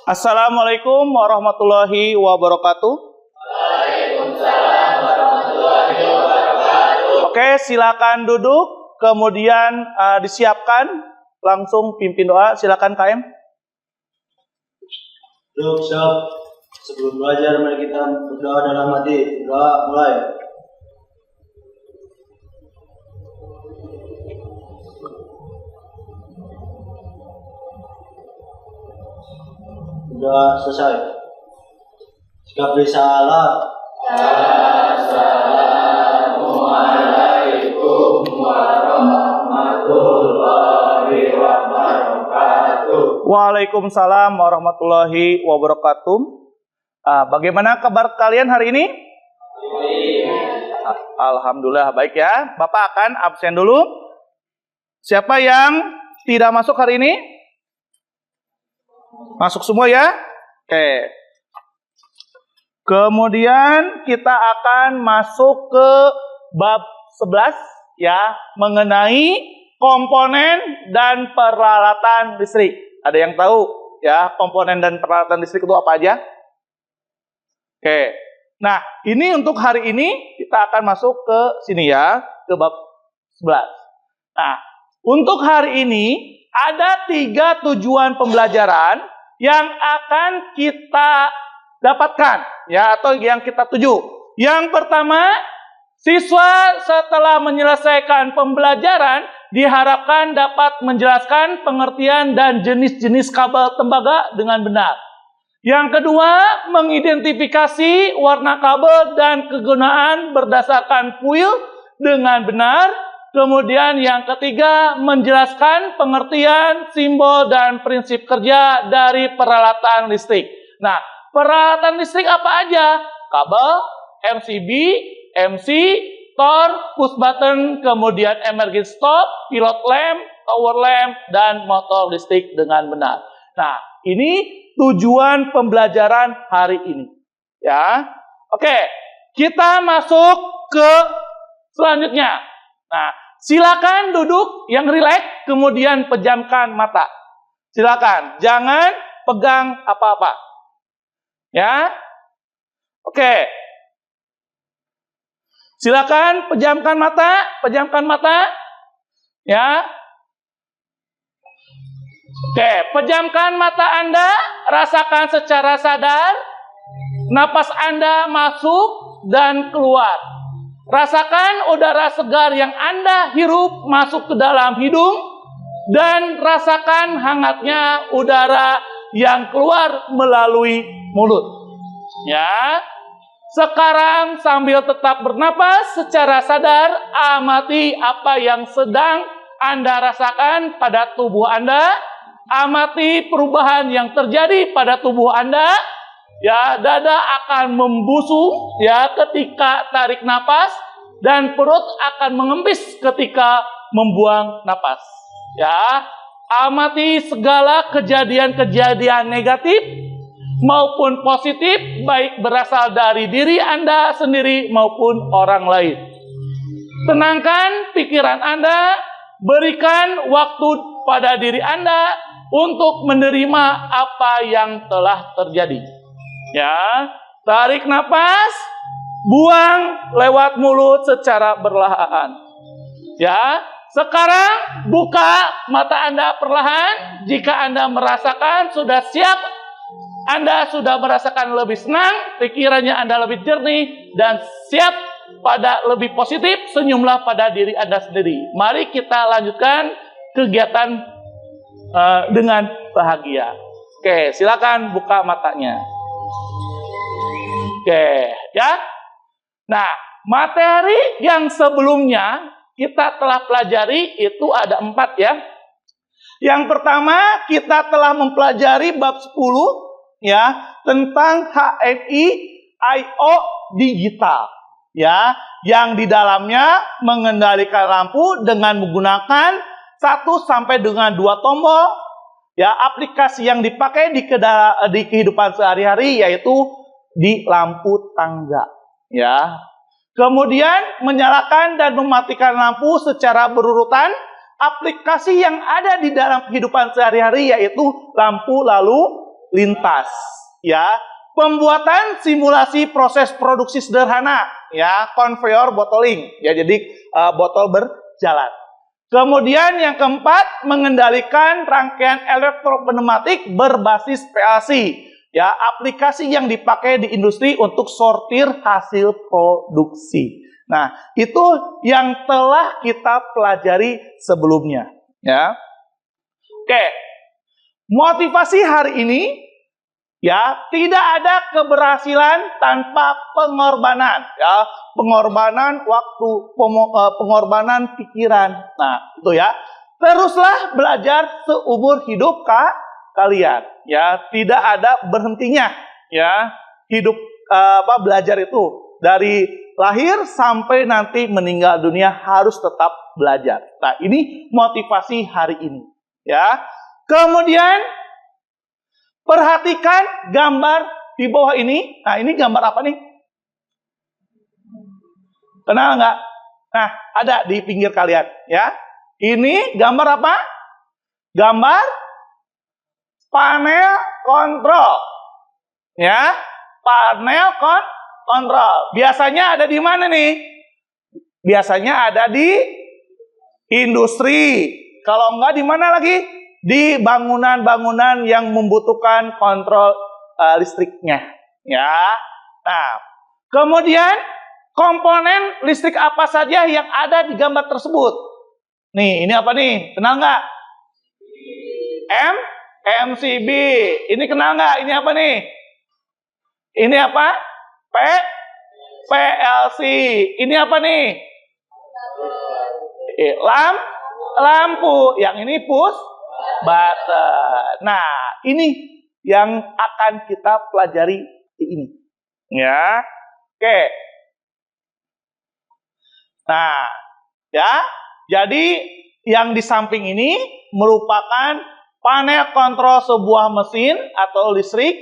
Assalamualaikum warahmatullahi wabarakatuh. Waalaikumsalam warahmatullahi wabarakatuh. Oke, silakan duduk, kemudian disiapkan langsung pimpin doa. Silakan KM. Duduk, siap. Sebelum belajar, mari kita berdoa dalam hati. Doa mulai. Sudah selesai. Jika bersalah, Assalamualaikum warahmatullahi wabarakatuh. Waalaikumsalam warahmatullahi wabarakatuh. Bagaimana kabar kalian hari ini? Alhamdulillah baik ya. Bapak akan absen dulu. Siapa yang tidak masuk hari ini? Masuk semua ya? Oke. Kemudian kita akan masuk ke bab 11 ya, mengenai komponen dan peralatan listrik. Ada yang tahu ya komponen dan peralatan listrik itu apa aja? Oke. Nah, ini untuk hari ini kita akan masuk ke sini ya, ke bab 11. Nah, untuk hari ini ada 3 tujuan pembelajaran yang akan kita dapatkan ya, atau yang kita tuju. Yang pertama, siswa setelah menyelesaikan pembelajaran diharapkan dapat menjelaskan pengertian dan jenis-jenis kabel tembaga dengan benar. Yang kedua, mengidentifikasi warna kabel dan kegunaan berdasarkan kuil dengan benar. Kemudian yang ketiga, menjelaskan pengertian, simbol, dan prinsip kerja dari peralatan listrik. Nah, peralatan listrik apa aja? Kabel, MCB, MC, Tor, push button, kemudian emergency stop, pilot lamp, power lamp, dan motor listrik dengan benar. Nah, ini tujuan pembelajaran hari ini. Ya, oke, kita masuk ke selanjutnya. Nah, silakan duduk yang rileks, kemudian pejamkan mata. Silakan, jangan pegang apa-apa. Ya, oke. Silakan pejamkan mata, ya. Oke, pejamkan mata Anda, rasakan secara sadar, napas Anda masuk dan keluar. Rasakan udara segar yang Anda hirup masuk ke dalam hidung, dan rasakan hangatnya udara yang keluar melalui mulut. Ya. Sekarang sambil tetap bernapas secara sadar, amati apa yang sedang Anda rasakan pada tubuh Anda. Amati perubahan yang terjadi pada tubuh Anda. Ya, dada akan membusung ya ketika tarik napas, dan perut akan mengempis ketika membuang napas. Ya, amati segala kejadian-kejadian negatif maupun positif, baik berasal dari diri Anda sendiri maupun orang lain. Tenangkan pikiran Anda, berikan waktu pada diri Anda untuk menerima apa yang telah terjadi. Ya, tarik napas, buang lewat mulut secara perlahan. Ya, sekarang buka mata Anda perlahan. Jika Anda merasakan sudah siap, Anda sudah merasakan lebih senang, pikirannya Anda lebih jernih, dan siap pada lebih positif, senyumlah pada diri Anda sendiri. Mari kita lanjutkan kegiatan dengan bahagia. Oke, silakan buka matanya. Oke, ya. Nah, materi yang sebelumnya kita telah pelajari itu ada 4 ya. Yang pertama, kita telah mempelajari bab 10 ya, tentang HMI I/O digital ya, yang di dalamnya mengendalikan lampu dengan menggunakan 1 sampai dengan 2 tombol ya. Aplikasi yang dipakai di kehidupan sehari-hari yaitu di lampu tangga ya. Kemudian menyalakan dan mematikan lampu secara berurutan. Aplikasi yang ada di dalam kehidupan sehari-hari yaitu lampu lalu lintas, ya. Pembuatan simulasi proses produksi sederhana, ya, conveyor bottling, ya, jadi botol berjalan. Kemudian yang keempat, mengendalikan rangkaian elektropneumatik berbasis PLC, ya, aplikasi yang dipakai di industri untuk sortir hasil produksi. Nah, itu yang telah kita pelajari sebelumnya, ya. Oke. Motivasi hari ini, ya, tidak ada keberhasilan tanpa pengorbanan, ya, pengorbanan waktu, pengorbanan pikiran. Nah, itu ya. Teruslah belajar seumur hidup kalian, ya, tidak ada berhentinya, ya, hidup belajar itu dari lahir sampai nanti meninggal dunia harus tetap belajar. Nah, ini motivasi hari ini, ya. Kemudian perhatikan gambar di bawah ini. Nah, ini gambar apa nih? Kenal nggak? Nah, ada di pinggir kalian, ya. Ini gambar apa? Gambar panel kontrol, ya. Panel kontrol. Biasanya ada di mana nih? Biasanya ada di industri. Kalau enggak di mana lagi? Di bangunan-bangunan yang membutuhkan kontrol listriknya, ya. Nah, kemudian komponen listrik apa saja yang ada di gambar tersebut? Nih, ini apa nih? Kenal nggak? MCB. Ini kenal nggak? Ini apa nih? Ini apa? PLC. Ini apa nih? Lampu. Yang ini push button. Nah, ini yang akan kita pelajari di ini, ya. Oke. Nah, ya. Jadi yang di samping ini merupakan panel kontrol sebuah mesin atau listrik,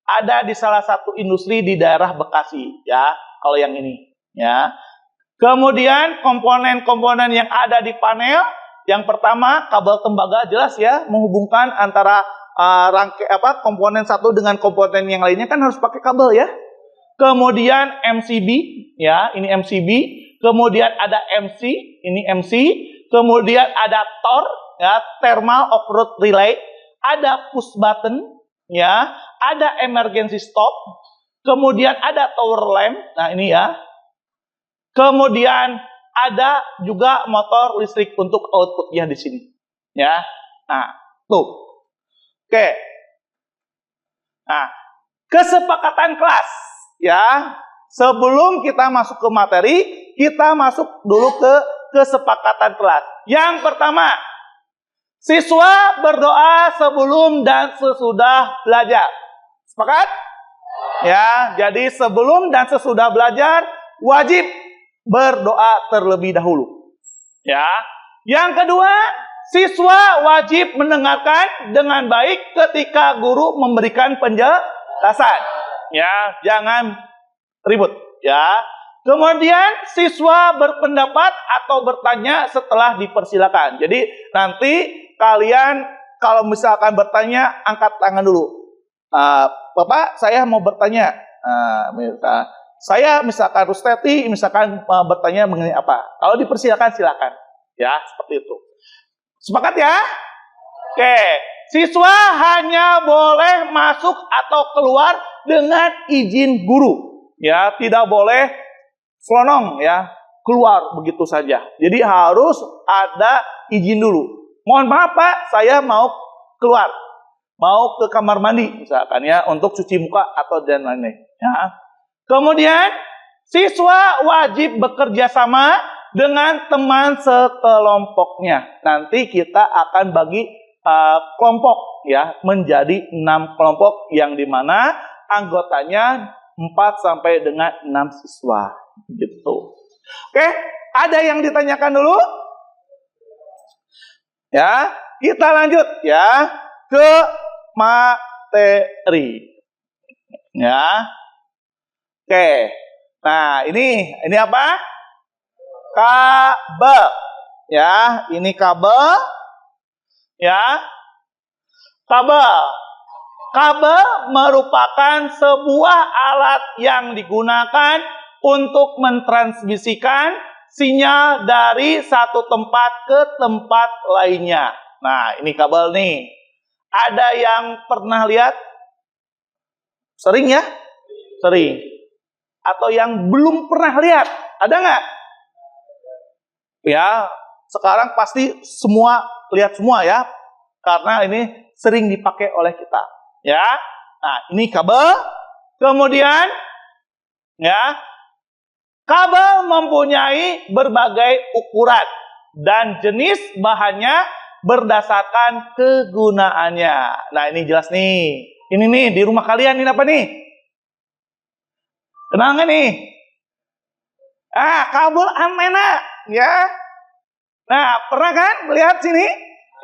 ada di salah satu industri di daerah Bekasi, ya. Kalau yang ini, ya. Kemudian komponen-komponen yang ada di panel, yang pertama kabel tembaga, jelas ya, menghubungkan antara komponen satu dengan komponen yang lainnya kan harus pakai kabel, ya. Kemudian MCB, ya, ini MCB. Kemudian ada MC, ini MC. Kemudian ada TOR, ya, thermal overload relay. Ada push button, ya. Ada emergency stop. Kemudian ada tower lamp. Nah, ini ya. Kemudian ada juga motor listrik untuk outputnya di sini, ya. Nah, tuh. Oke. Nah, kesepakatan kelas, ya. Sebelum kita masuk ke materi, kita masuk dulu ke kesepakatan kelas. Yang pertama, siswa berdoa sebelum dan sesudah belajar. Sepakat? Ya, jadi sebelum dan sesudah belajar wajib berdoa terlebih dahulu. Ya. Yang kedua, siswa wajib mendengarkan dengan baik ketika guru memberikan penjelasan. Ya, jangan ribut, ya. Kemudian siswa berpendapat atau bertanya setelah dipersilakan. Jadi nanti kalian kalau misalkan bertanya, angkat tangan dulu. Bapak, saya mau bertanya. Saya misalkan Rusteti, misalkan bertanya mengenai apa. Kalau dipersilakan, silakan. Ya, seperti itu. Sepakat ya? Oke. Siswa hanya boleh masuk atau keluar dengan izin guru. Ya, tidak boleh selonong, ya, keluar begitu saja. Jadi harus ada izin dulu. Mohon maaf Pak, saya mau keluar, mau ke kamar mandi misalkan, ya, untuk cuci muka atau dan lain-lain. Ya. Kemudian siswa wajib bekerja sama dengan teman sekelompoknya. Nanti kita akan bagi kelompok, ya, menjadi 6 kelompok yang dimana anggotanya 4 sampai dengan 6 siswa, gitu. Oke, ada yang ditanyakan dulu? Ya, kita lanjut ya ke materi. Ya. Oke. Nah, ini apa? Kabel. Ya, ini kabel. Ya. Kabel. kabel merupakan sebuah alat yang digunakan untuk mentransmisikan sinyal dari satu tempat ke tempat lainnya. Nah, ini kabel nih. Ada yang pernah lihat? Sering ya? Sering. Atau yang belum pernah lihat? Ada nggak? Ya, sekarang pasti semua lihat semua ya. Karena ini sering dipakai oleh kita. Ya. Nah, ini kabel. Kemudian ya, kabel mempunyai berbagai ukuran dan jenis bahannya berdasarkan kegunaannya. Nah, ini jelas nih. Ini nih di rumah kalian ini apa nih? Kenal nggak nih? Kabel antena, ya. Nah, pernah kan melihat sini?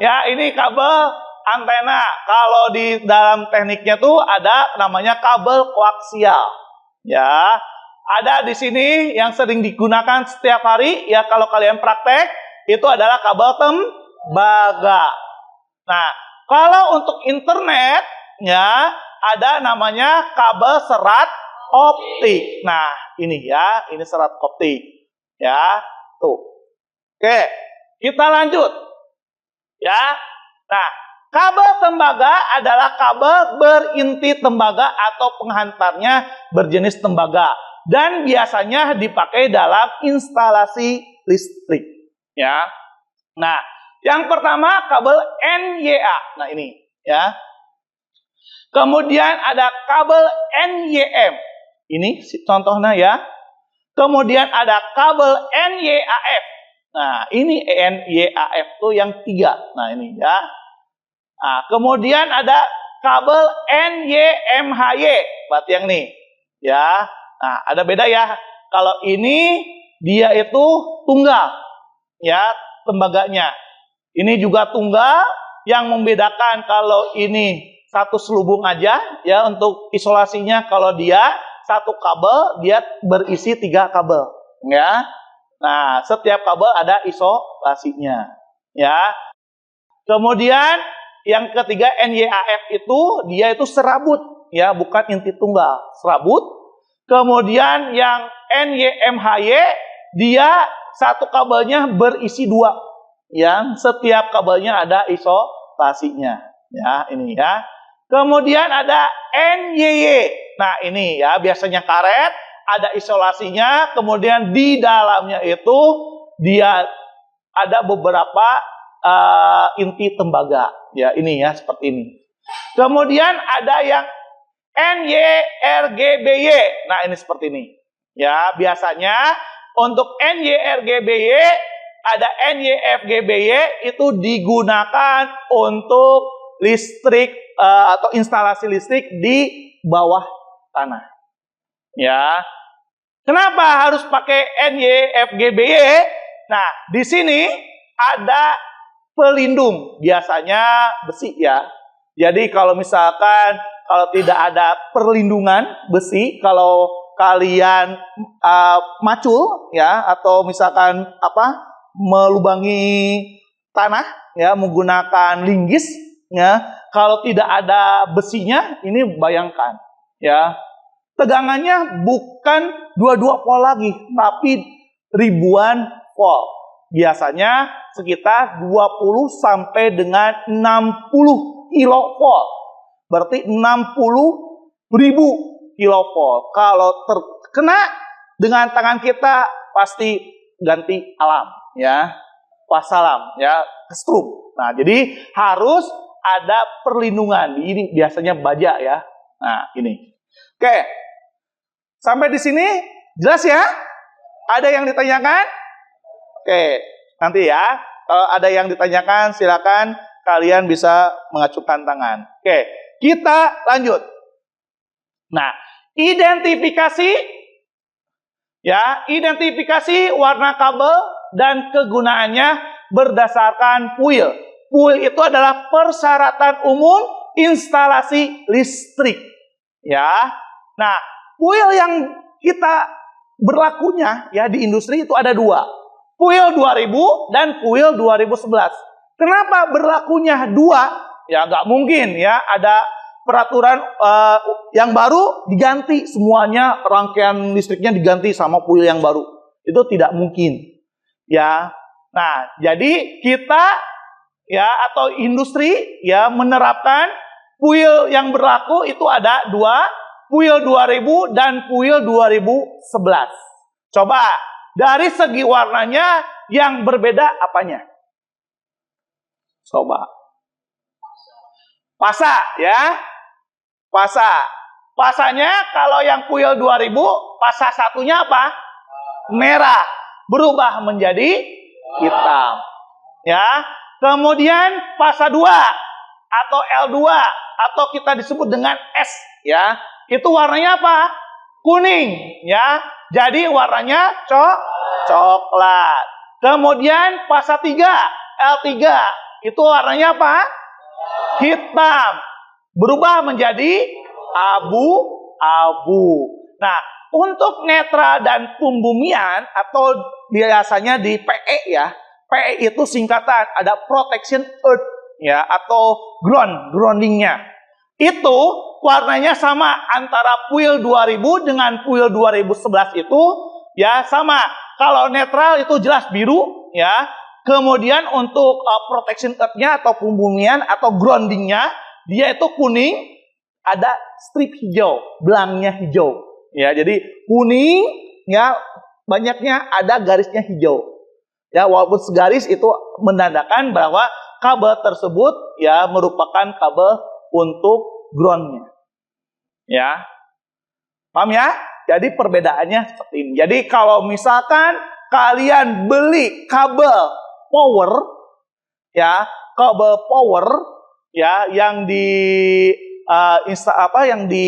Ya, ini kabel antena. Kalau di dalam tekniknya tuh ada namanya kabel koaksial. Ya, ada di sini yang sering digunakan setiap hari. Ya, kalau kalian praktek, itu adalah kabel tembaga. Nah, kalau untuk internet, ya, ada namanya kabel serat optik. Nah, ini ya, ini serat optik. Ya, tuh. Oke, kita lanjut. Ya, nah, kabel tembaga adalah kabel berinti tembaga atau penghantarnya berjenis tembaga dan biasanya dipakai dalam instalasi listrik. Ya, nah, yang pertama kabel NYA. Nah, ini ya. Kemudian ada kabel NYM. Ini contohnya ya. Kemudian ada kabel NYAF. Nah, ini NYAF tuh yang 3. Nah, ini ya. Nah, kemudian ada kabel NYMHY. Berarti yang nih. Ya. Nah, ada beda ya. Kalau ini dia itu tunggal. Ya, tembaganya. Ini juga tunggal. Yang membedakan kalau ini satu selubung aja ya untuk isolasinya. Kalau dia satu kabel dia berisi 3 kabel ya. Nah, setiap kabel ada isolasinya ya. Kemudian yang ketiga NYAF itu dia itu serabut ya, bukan inti tunggal, serabut. Kemudian yang NYMHY dia satu kabelnya berisi 2 yang setiap kabelnya ada isolasinya ya, ini ya. Kemudian ada NYY. Nah, ini ya biasanya karet, ada isolasinya, kemudian di dalamnya itu dia ada beberapa inti tembaga. Ya, ini ya seperti ini. Kemudian ada yang NYRGBY. Nah, ini seperti ini. Ya, biasanya untuk NYRGBY ada NYFGBY itu digunakan untuk listrik atau instalasi listrik di bawah tanah. Ya. Kenapa harus pakai NYFGBY? Nah, di sini ada pelindung, biasanya besi ya. Jadi kalau misalkan kalau tidak ada perlindungan besi, kalau kalian macul ya atau misalkan melubangi tanah ya menggunakan linggis ya, kalau tidak ada besinya ini bayangkan ya, tegangannya bukan 22 volt lagi tapi ribuan volt, biasanya sekitar 20 sampai dengan 60 kilovolt, berarti 60.000 kilovolt. Kalau terkena dengan tangan kita pasti ganti alam ya, wassalam ya, kesetrum. Nah, jadi harus ada perlindungan. Ini biasanya baja ya. Nah, ini. Oke. Sampai di sini jelas ya? Ada yang ditanyakan? Oke, nanti ya. Kalau ada yang ditanyakan silakan kalian bisa mengacungkan tangan. Oke, kita lanjut. Nah, identifikasi ya, identifikasi warna kabel dan kegunaannya berdasarkan PUIL. PUIL itu adalah persyaratan umum instalasi listrik. Ya. Nah, PUIL yang kita berlakunya ya di industri itu ada 2. PUIL 2000 dan PUIL 2011. Kenapa berlakunya 2? Ya nggak mungkin ya ada peraturan yang baru diganti semuanya, rangkaian listriknya diganti sama kuil yang baru. Itu tidak mungkin. Ya. Nah, jadi kita ya atau industri ya menerapkan kuil yang berlaku itu ada dua, kuil 2000 dan kuil 2011. Coba dari segi warnanya yang berbeda apanya? Coba. Pasa ya. Pasa. Pasanya kalau yang kuil 2000, pasa satunya apa? Merah. Berubah menjadi hitam. Ya. Kemudian pasa 2 atau L2 atau kita disebut dengan S ya. Itu warnanya apa? Kuning ya. Jadi warnanya coklat. Kemudian pasa 3 L3 itu warnanya apa? Hitam. Berubah menjadi abu-abu. Nah, untuk netra dan pembumian atau biasanya di PE ya. PE itu singkatan, ada protection earth ya atau groundingnya. Itu warnanya sama antara kuil 2000 dengan kuil 2011 itu ya sama. Kalau netral itu jelas biru ya. Kemudian untuk protection earth-nya atau pembumian atau groundingnya dia itu kuning, ada strip hijau, belangnya hijau. Ya, jadi kuning ya banyaknya ada garisnya hijau. Ya, walaupun segaris itu menandakan bahwa kabel tersebut ya merupakan kabel untuk groundnya. Ya. Paham ya? Jadi perbedaannya seperti ini. Jadi kalau misalkan kalian beli kabel power ya, kabel power ya yang di yang di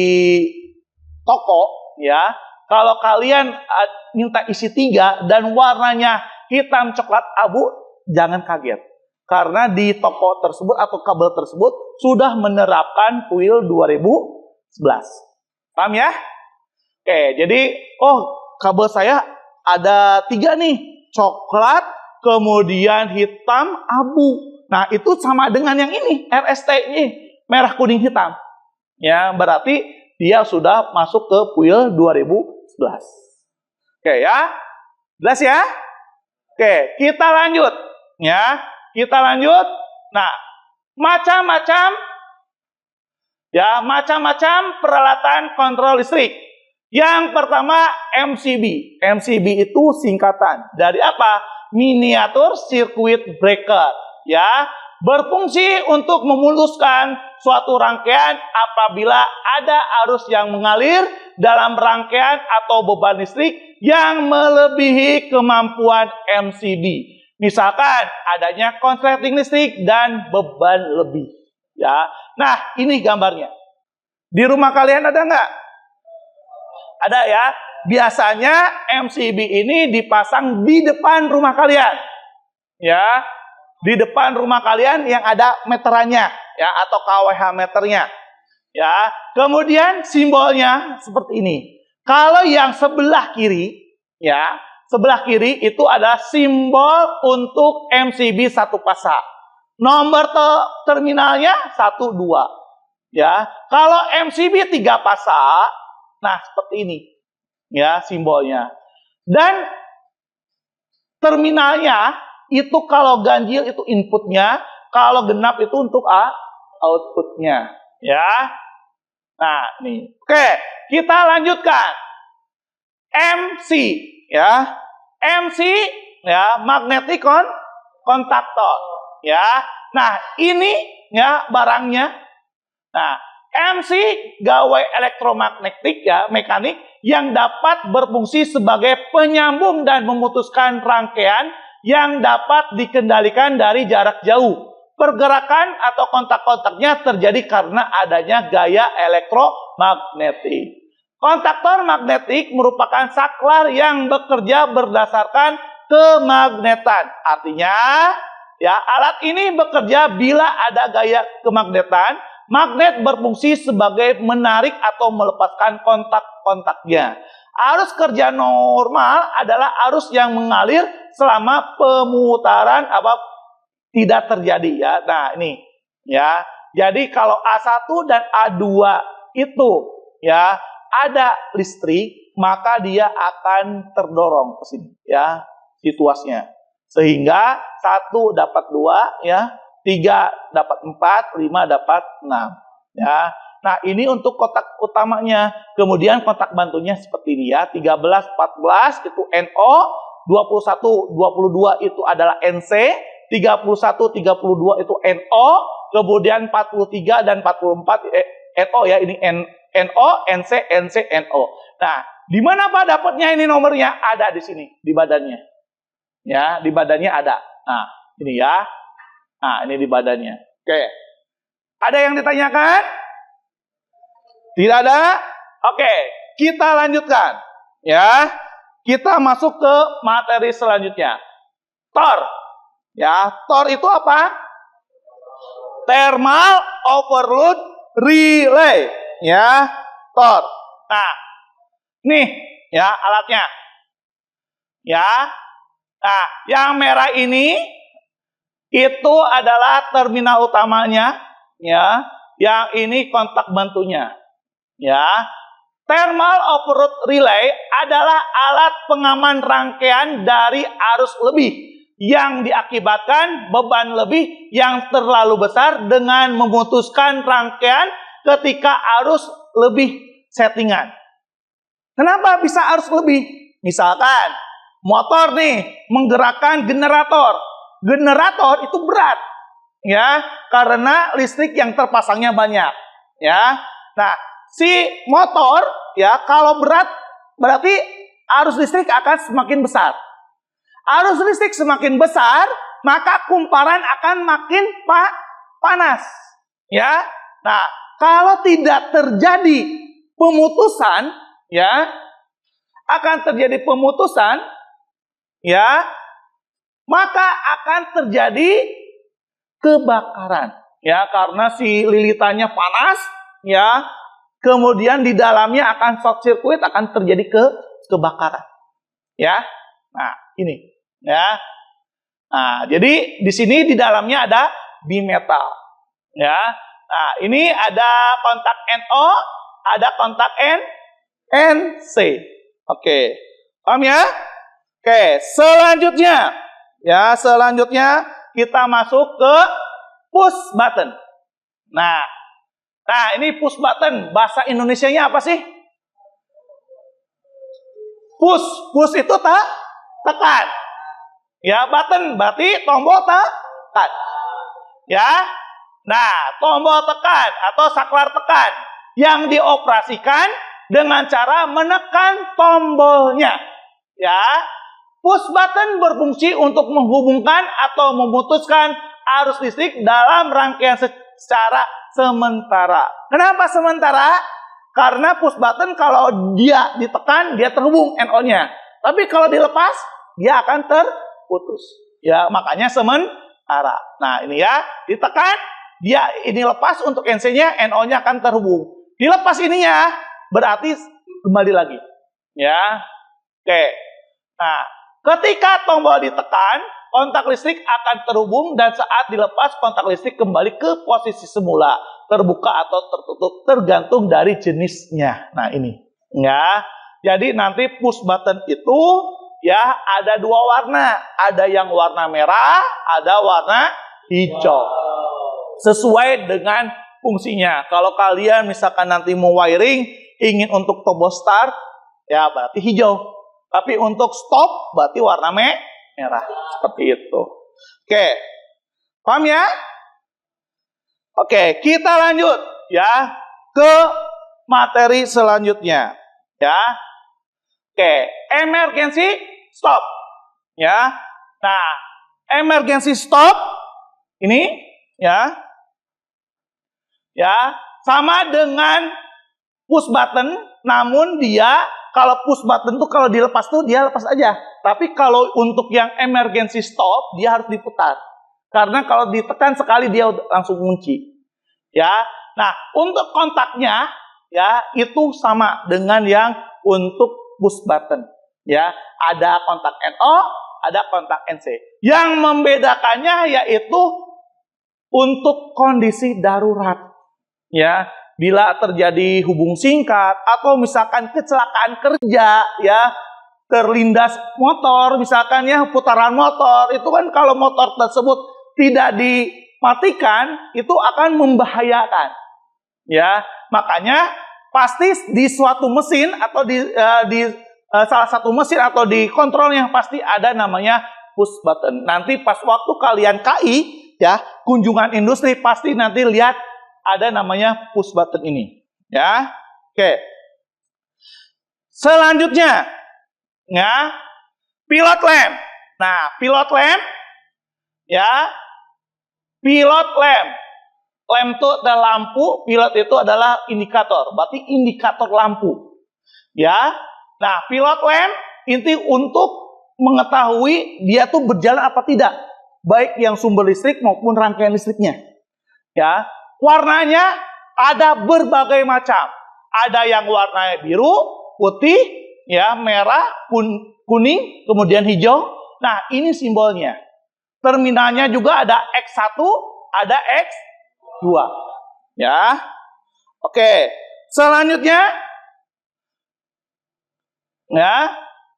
toko ya, kalau kalian minta isi 3 dan warnanya hitam coklat abu, jangan kaget karena di toko tersebut atau kabel tersebut sudah menerapkan kuil 2011. Paham ya? Oke, jadi kabel saya ada 3 nih, coklat, kemudian hitam, abu. Nah, itu sama dengan yang ini, RST ini, merah kuning hitam. Ya, berarti dia sudah masuk ke kuil 2011. Oke ya. Jelas ya? Oke, kita lanjut. Ya, kita lanjut. Nah, macam-macam peralatan kontrol listrik. Yang pertama MCB. MCB itu singkatan dari apa? Miniatur Circuit Breaker. Ya, berfungsi untuk memuluskan suatu rangkaian apabila ada arus yang mengalir dalam rangkaian atau beban listrik yang melebihi kemampuan MCB. Misalkan adanya konsleting listrik dan beban lebih. Ya, nah ini gambarnya. Di rumah kalian ada nggak? Ada ya. Biasanya MCB ini dipasang di depan rumah kalian. Ya, di depan rumah kalian yang ada meterannya ya atau kWh meternya. Ya, kemudian simbolnya seperti ini. Kalau yang sebelah kiri ya, sebelah kiri itu ada simbol untuk MCB 1 pasa. Nomor terminalnya 1 2. Ya, kalau MCB 3 pasa, nah seperti ini. Ya, simbolnya. Dan terminalnya itu kalau ganjil itu inputnya, kalau genap itu untuk outputnya. Ya. Nah, nih. Oke, kita lanjutkan. MC ya. MC ya, magnetic kontaktor ya. Nah, ini ya barangnya. Nah, MC gawai elektromagnetik ya, mekanik yang dapat berfungsi sebagai penyambung dan memutuskan rangkaian yang dapat dikendalikan dari jarak jauh. Pergerakan atau kontak-kontaknya terjadi karena adanya gaya elektromagnetik. Kontaktor magnetik merupakan saklar yang bekerja berdasarkan kemagnetan. Artinya, ya, alat ini bekerja bila ada gaya kemagnetan. Magnet berfungsi sebagai menarik atau melepaskan kontak-kontaknya. Arus kerja normal adalah arus yang mengalir selama pemutaran tidak terjadi ya. Nah, ini ya. Jadi kalau A1 dan A2 itu ya ada listrik, maka dia akan terdorong ke sini ya situasinya. Sehingga 1 dapat 2 ya, 3 dapat 4, 5 dapat 6 ya. Nah, ini untuk kotak utamanya. Kemudian kotak bantunya seperti ini ya. 13, 14 itu NO, 21, 22 itu adalah NC, 31, 32 itu NO, kemudian 43 dan 44 NO ya, ini NO, NC, NC, NO. Nah, di mana Pak dapatnya ini nomornya? Ada di sini, di badannya. Ya, di badannya ada. Nah, ini ya. Nah, ini di badannya. Oke. Ada yang ditanyakan? Tidak ada? Oke, kita lanjutkan. Ya, kita masuk ke materi selanjutnya. TOR. Ya, TOR itu apa? Thermal Overload Relay. Ya, TOR. Nah, nih ya alatnya. Ya. Nah, yang merah ini itu adalah terminal utamanya, ya. Yang ini kontak bantunya. Ya, thermal overload relay adalah alat pengaman rangkaian dari arus lebih yang diakibatkan beban lebih yang terlalu besar dengan memutuskan rangkaian ketika arus lebih settingan. Kenapa bisa arus lebih? Misalkan motor nih menggerakkan generator. Generator itu berat ya, karena listrik yang terpasangnya banyak ya. Nah, si motor ya kalau berat berarti arus listrik akan semakin besar. Arus listrik semakin besar, maka kumparan akan makin panas. Ya. Nah, kalau tidak terjadi pemutusan ya, akan terjadi pemutusan ya, maka akan terjadi kebakaran ya, karena si lilitannya panas ya. Kemudian di dalamnya akan short circuit, akan terjadi kebakaran. Ya. Nah, ini ya. Nah, jadi di sini di dalamnya ada bimetal. Ya. Nah, ini ada kontak NO, ada kontak NC. Oke. Paham ya? Oke, selanjutnya ya, selanjutnya kita masuk ke push button. Nah, ini push button, bahasa Indonesianya apa sih? Push, push itu tekan. Ya, button berarti tombol tekan. Ya. Nah, tombol tekan atau saklar tekan yang dioperasikan dengan cara menekan tombolnya. Ya. Push button berfungsi untuk menghubungkan atau memutuskan arus listrik dalam rangkaian secara sementara. Kenapa sementara? Karena push button kalau dia ditekan, dia terhubung NO-nya. Tapi kalau dilepas, dia akan terputus. Ya, makanya sementara. Nah, ini ya, ditekan, dia ini lepas untuk NC-nya, NO-nya akan terhubung. Dilepas ininya, berarti kembali lagi. Ya. Oke. Nah, ketika tombol ditekan, kontak listrik akan terhubung dan saat dilepas kontak listrik kembali ke posisi semula, terbuka atau tertutup tergantung dari jenisnya. Nah, ini ya. Jadi nanti push button itu ya ada dua warna, ada yang warna merah, ada warna hijau. Sesuai dengan fungsinya. Kalau kalian misalkan nanti mau wiring ingin untuk tombol start ya berarti hijau. Tapi untuk stop berarti warna merah. Seperti itu. Oke. Paham ya? Oke, kita lanjut ya ke materi selanjutnya. Ya. Oke, emergency stop. Ya. Nah, emergency stop ini ya. Ya, sama dengan push button, namun dia kalau push button tuh kalau dilepas tuh dia lepas aja. Tapi kalau untuk yang emergency stop dia harus diputar. Karena kalau ditekan sekali dia langsung kunci. Ya. Nah, untuk kontaknya ya itu sama dengan yang untuk push button. Ya, ada kontak NO, ada kontak NC. Yang membedakannya yaitu untuk kondisi darurat. Ya, bila terjadi hubung singkat atau misalkan kecelakaan kerja, ya, terlindas motor, misalkan ya putaran motor, itu kan kalau motor tersebut tidak dimatikan, itu akan membahayakan. Ya, makanya pasti di suatu mesin atau di salah satu mesin atau di kontrolnya pasti ada namanya push button. Nanti pas waktu kalian KI, ya, kunjungan industri pasti nanti lihat ada namanya push button ini, ya. Oke. Selanjutnya, ya, pilot lamp. Nah, pilot lamp, ya, pilot lamp. Lamp itu adalah lampu, pilot itu adalah indikator. Berarti indikator lampu, ya. Nah, pilot lamp inti untuk mengetahui dia tuh berjalan apa tidak, baik yang sumber listrik maupun rangkaian listriknya, ya. Warnanya ada berbagai macam. Ada yang warnanya biru, putih, ya, merah, kuning, kemudian hijau. Nah, ini simbolnya. Terminalnya juga ada X1, ada X2. Ya. Oke. Selanjutnya, ya.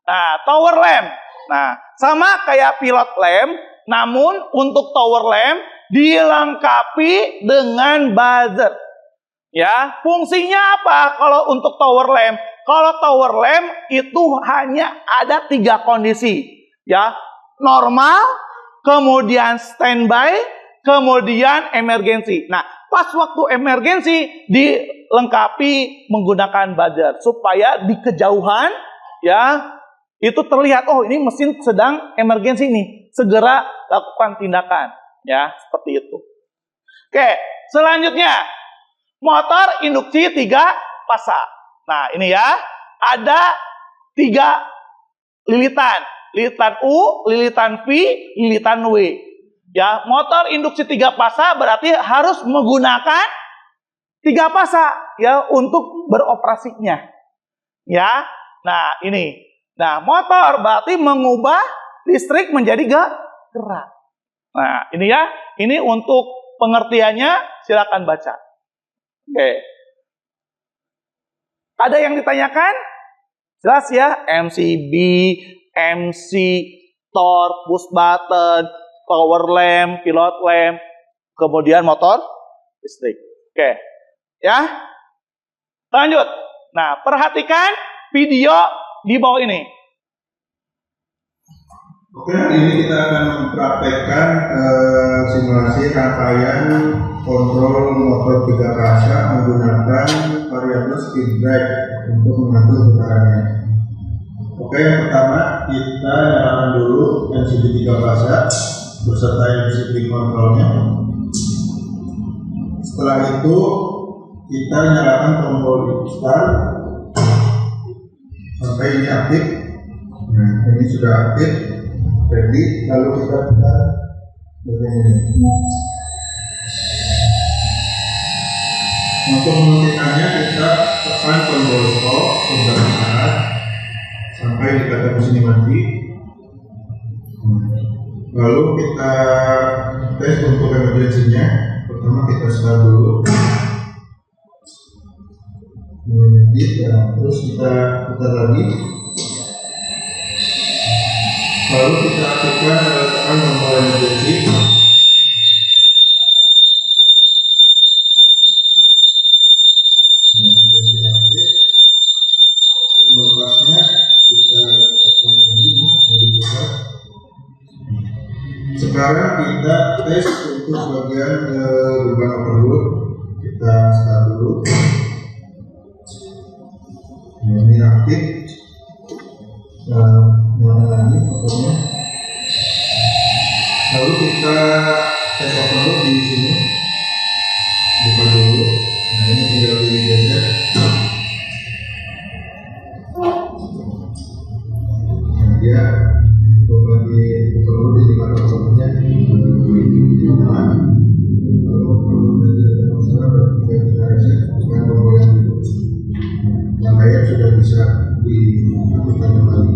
Nah, tower lamp. Nah, sama kayak pilot lamp, namun untuk tower lamp dilengkapi dengan buzzer. Ya, fungsinya apa kalau untuk tower lamp? Kalau tower lamp itu hanya ada 3 kondisi, ya. Normal, kemudian standby, kemudian emergency. Nah, pas waktu emergency dilengkapi menggunakan buzzer supaya di kejauhan, ya, itu terlihat, oh ini mesin sedang emergency nih, segera lakukan tindakan. Ya, seperti itu. Oke, selanjutnya motor induksi 3 pasang. Nah, ini ya, ada 3 lilitan. Lilitan U, lilitan V, lilitan W. Ya, motor induksi 3 pasang berarti harus menggunakan 3 pasang ya untuk beroperasinya. Ya. Nah, ini. Nah, motor berarti mengubah listrik menjadi gerak. Nah, ini ya, ini untuk pengertiannya, silakan baca. Oke. Ada yang ditanyakan? Jelas ya, MCB, MC, torque, push button, power lamp, pilot lamp, kemudian motor listrik. Oke. Ya. Lanjut. Nah, perhatikan video di bawah ini. Oke, hari ini kita akan mempraktekkan simulasi rangkaian kontrol motor 3 pasang menggunakan variabel speed brake untuk mengatur putarannya. Oke, yang pertama kita nyalakan dulu MCB 3 pasang beserta MCB kontrolnya. Setelah itu kita nyalakan tombol start sampai ini aktif. Nah, ini sudah aktif. Jadi lalu kita putar begini. Untuk menghentikannya kita tekan tombol stop beberapa saat sampai di kata mesin mati. Lalu kita tes untuk emergensinya. Pertama kita start dulu. Terus kita putar lagi. Lalu kita aktifkan tekan tombol emergency. Emergency aktif. Melepasnya kita tekan lagi dibuka. Sekarang kita tes untuk bagian beban overload. Kita start dulu. Ini aktif. Nyala lagi motornya. Lalu kita tes overload di sini. Buka dulu. Nah, ini tinggal digeser. Nah, dia bagi overload di indikator overloadnya. Nah, kalau overload tidak masalah berarti kita reset dengan tombol yang itu. Rangkaian sudah bisa diaktifkan kembali.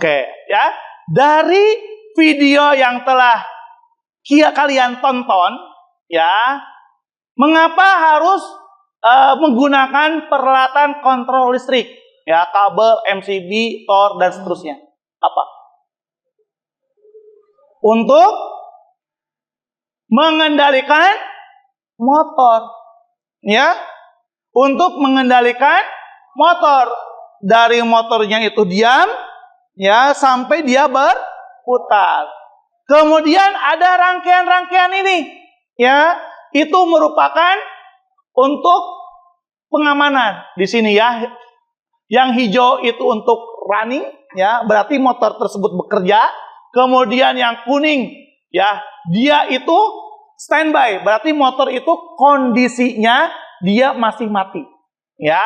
Oke, ya. Dari video yang telah kalian tonton, ya, mengapa harus menggunakan peralatan kontrol listrik, ya, kabel, MCB, Tor, dan seterusnya? Apa? Untuk mengendalikan motor, ya, untuk mengendalikan motor. Dari motornya itu diam, ya, sampai dia berputar. Kemudian ada rangkaian-rangkaian ini, ya, itu merupakan untuk pengamanan. Di sini, ya, yang hijau itu untuk running, ya, berarti motor tersebut bekerja. Kemudian yang kuning, ya, dia itu standby, berarti motor itu kondisinya dia masih mati, ya.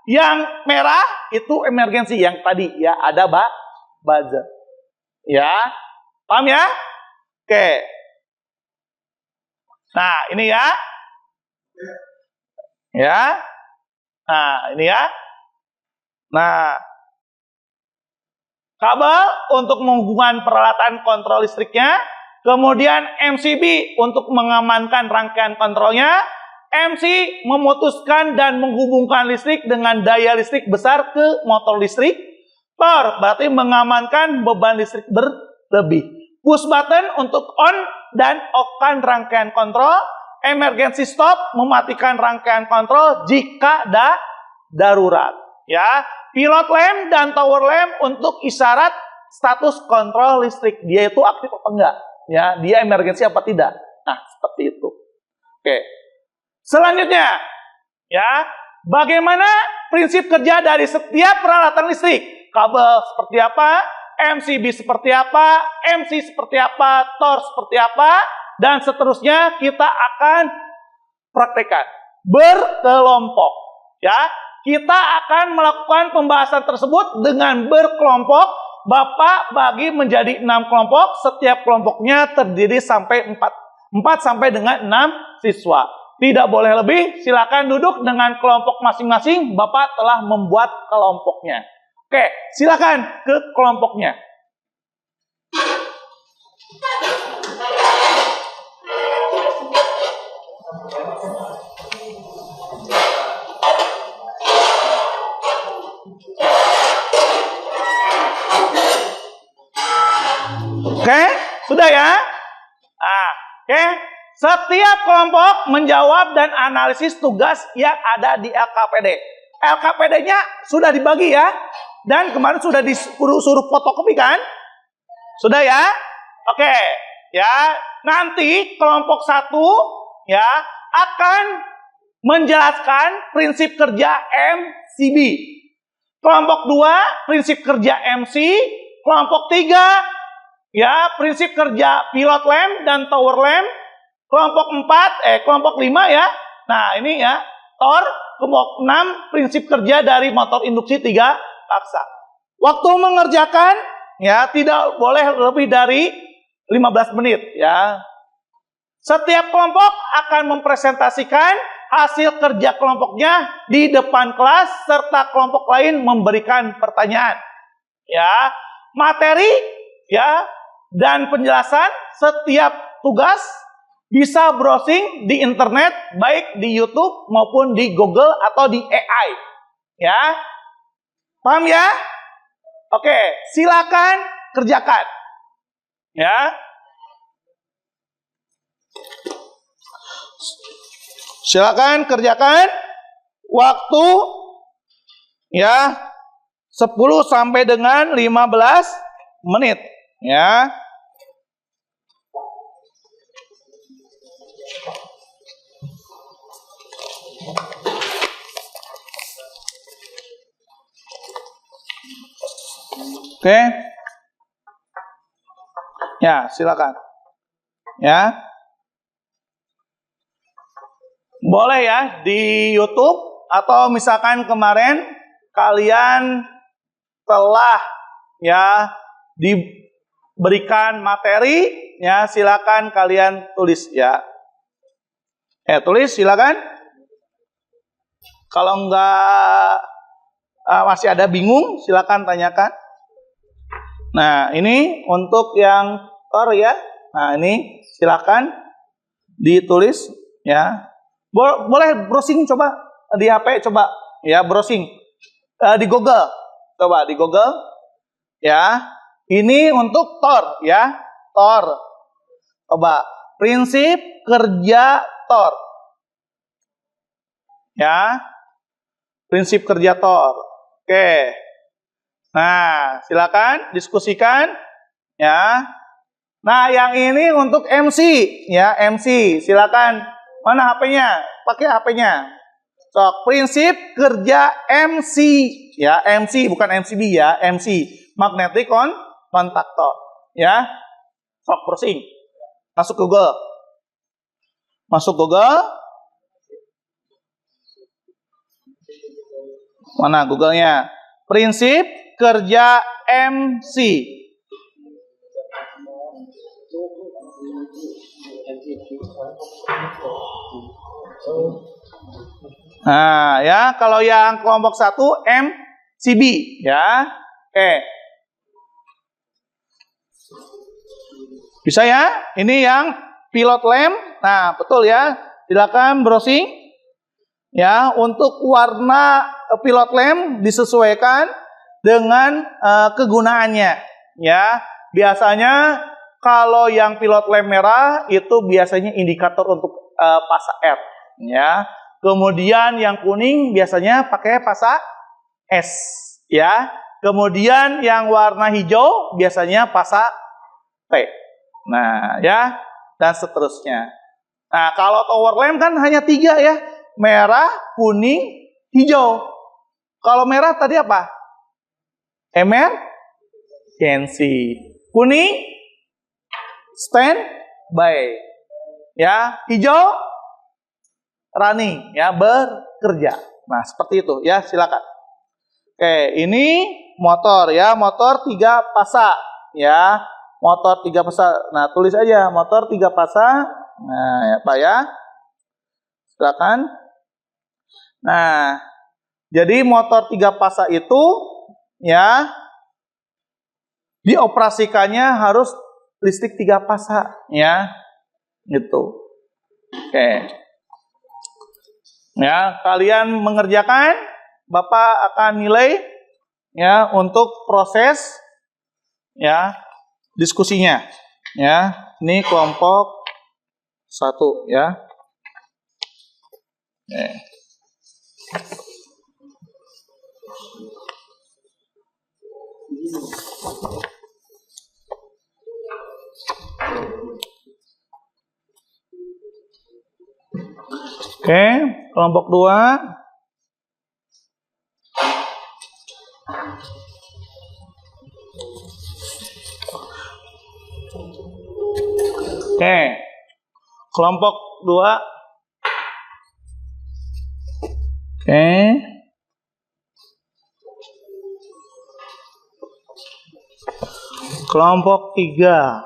Yang merah itu emergency, yang tadi, ya, ada buzzer, ya, paham ya? Oke. Nah, ini ya, ya. Nah, ini ya. Nah, kabel untuk menghubungkan peralatan kontrol listriknya, kemudian MCB untuk mengamankan rangkaian kontrolnya, MC memutuskan dan menghubungkan listrik dengan daya listrik besar ke motor listrik. Tor berarti mengamankan beban listrik berlebih. Push button untuk on dan off-kan rangkaian kontrol. Emergency stop mematikan rangkaian kontrol jika darurat. Ya, pilot lamp dan tower lamp untuk isyarat status kontrol listrik. Dia itu aktif apa enggak? Ya, dia emergency apa tidak? Nah, seperti itu. Oke. Selanjutnya, ya, bagaimana prinsip kerja dari setiap peralatan listrik? Kabel seperti apa? MCB seperti apa? MC seperti apa? Tor seperti apa? Dan seterusnya kita akan praktekkan berkelompok. Ya, kita akan melakukan pembahasan tersebut dengan berkelompok. Bapak bagi menjadi 6 kelompok. Setiap kelompoknya terdiri sampai 4 sampai dengan 6 siswa. Tidak boleh lebih, silakan duduk dengan kelompok masing-masing. Bapak telah membuat kelompoknya. Oke, silakan ke kelompoknya. Oke, sudah ya? Nah, oke. Setiap kelompok menjawab dan analisis tugas yang ada di LKPD. LKPD-nya sudah dibagi ya. Dan kemarin sudah disuruh fotokopi kan? Sudah ya? Oke. Ya, nanti kelompok 1 ya akan menjelaskan prinsip kerja MCB. Kelompok 2 prinsip kerja MC. Kelompok 3 ya prinsip kerja pilot lamp dan tower lamp. Kelompok 5 ya. Nah, ini ya, Tor. Kelompok 6 prinsip kerja dari motor induksi 3 aksa. Waktu mengerjakan ya tidak boleh lebih dari 15 menit ya. Setiap kelompok akan mempresentasikan hasil kerja kelompoknya di depan kelas serta kelompok lain memberikan pertanyaan. Ya, materi ya dan penjelasan setiap tugas bisa browsing di internet, baik di YouTube maupun di Google atau di AI. Ya, paham ya? Oke, silakan kerjakan. Ya, silakan kerjakan. Waktu ya 10 sampai dengan 15 menit. Ya. Oke. Ya, silakan. Ya. Boleh ya di YouTube atau misalkan kemarin kalian telah ya diberikan materi ya, silakan kalian tulis ya. Tulis silakan. Kalau enggak masih ada bingung, silakan tanyakan. Nah, ini untuk yang tor ya. Nah, ini silakan ditulis ya. Boleh browsing coba di HP, coba ya browsing di Google. Coba di Google ya. Ini untuk tor ya. Tor. Coba prinsip kerja tor. Ya. Prinsip kerja tor. Oke. Nah, silakan diskusikan ya. Nah, yang ini untuk MC ya, MC. Silakan. Mana HP-nya? Pakai HP-nya. So, prinsip kerja MC ya, MC bukan MCB ya, MC. Magnetic contactor ya. Sok browsing. Masuk Google. Masuk Google. Mana Google-nya? Prinsip kerja MC. Nah, ya, kalau yang kelompok 1 MCB ya. Oke. Bisa ya? Ini yang pilot lamp. Nah, betul ya. Silakan browsing. Ya, untuk warna pilot lamp disesuaikan dengan kegunaannya. Ya, biasanya kalau yang pilot lamp merah itu biasanya indikator untuk pasa R. Ya, kemudian yang kuning biasanya pakai pasa S. Ya, kemudian yang warna hijau biasanya pasa T. Nah, ya, dan seterusnya. Nah, kalau tower lamp kan hanya 3 ya. Merah, kuning, hijau. Kalau merah tadi apa? Emergency. Kuning, standby. Ya, hijau, running. Ya, bekerja. Nah, seperti itu ya, silakan. Oke, ini motor ya, motor 3 pasa. Ya, motor 3 pasa. Nah, tulis aja motor 3 pasa. Nah, ya Pak ya. Silakan. Nah, jadi motor 3 pasa itu ya dioperasikannya harus listrik 3 pasa ya. Gitu. Oke. Ya, kalian mengerjakan, Bapak akan nilai ya untuk proses ya diskusinya. Ya, ini kelompok 1 ya. Oke. Oke, kelompok 2. Oke, kelompok 2. Oke. Kelompok 3.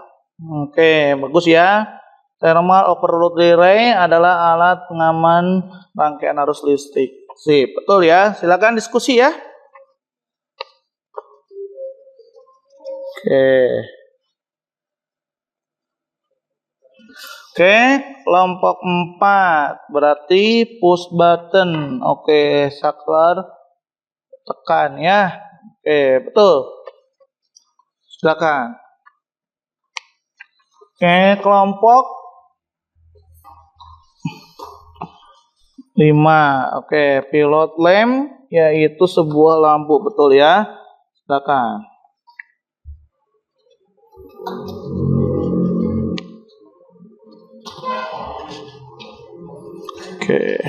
Oke, bagus ya. Thermal overload relay adalah alat pengaman rangkaian arus listrik. Sip, betul ya. Silakan diskusi ya. Oke. Oke, kelompok 4 berarti push button. Oke, saklar tekan ya. Oke, betul. Silakan. Oke, kelompok 5. Oke, pilot lamp yaitu sebuah lampu, betul ya. Silakan. Oke.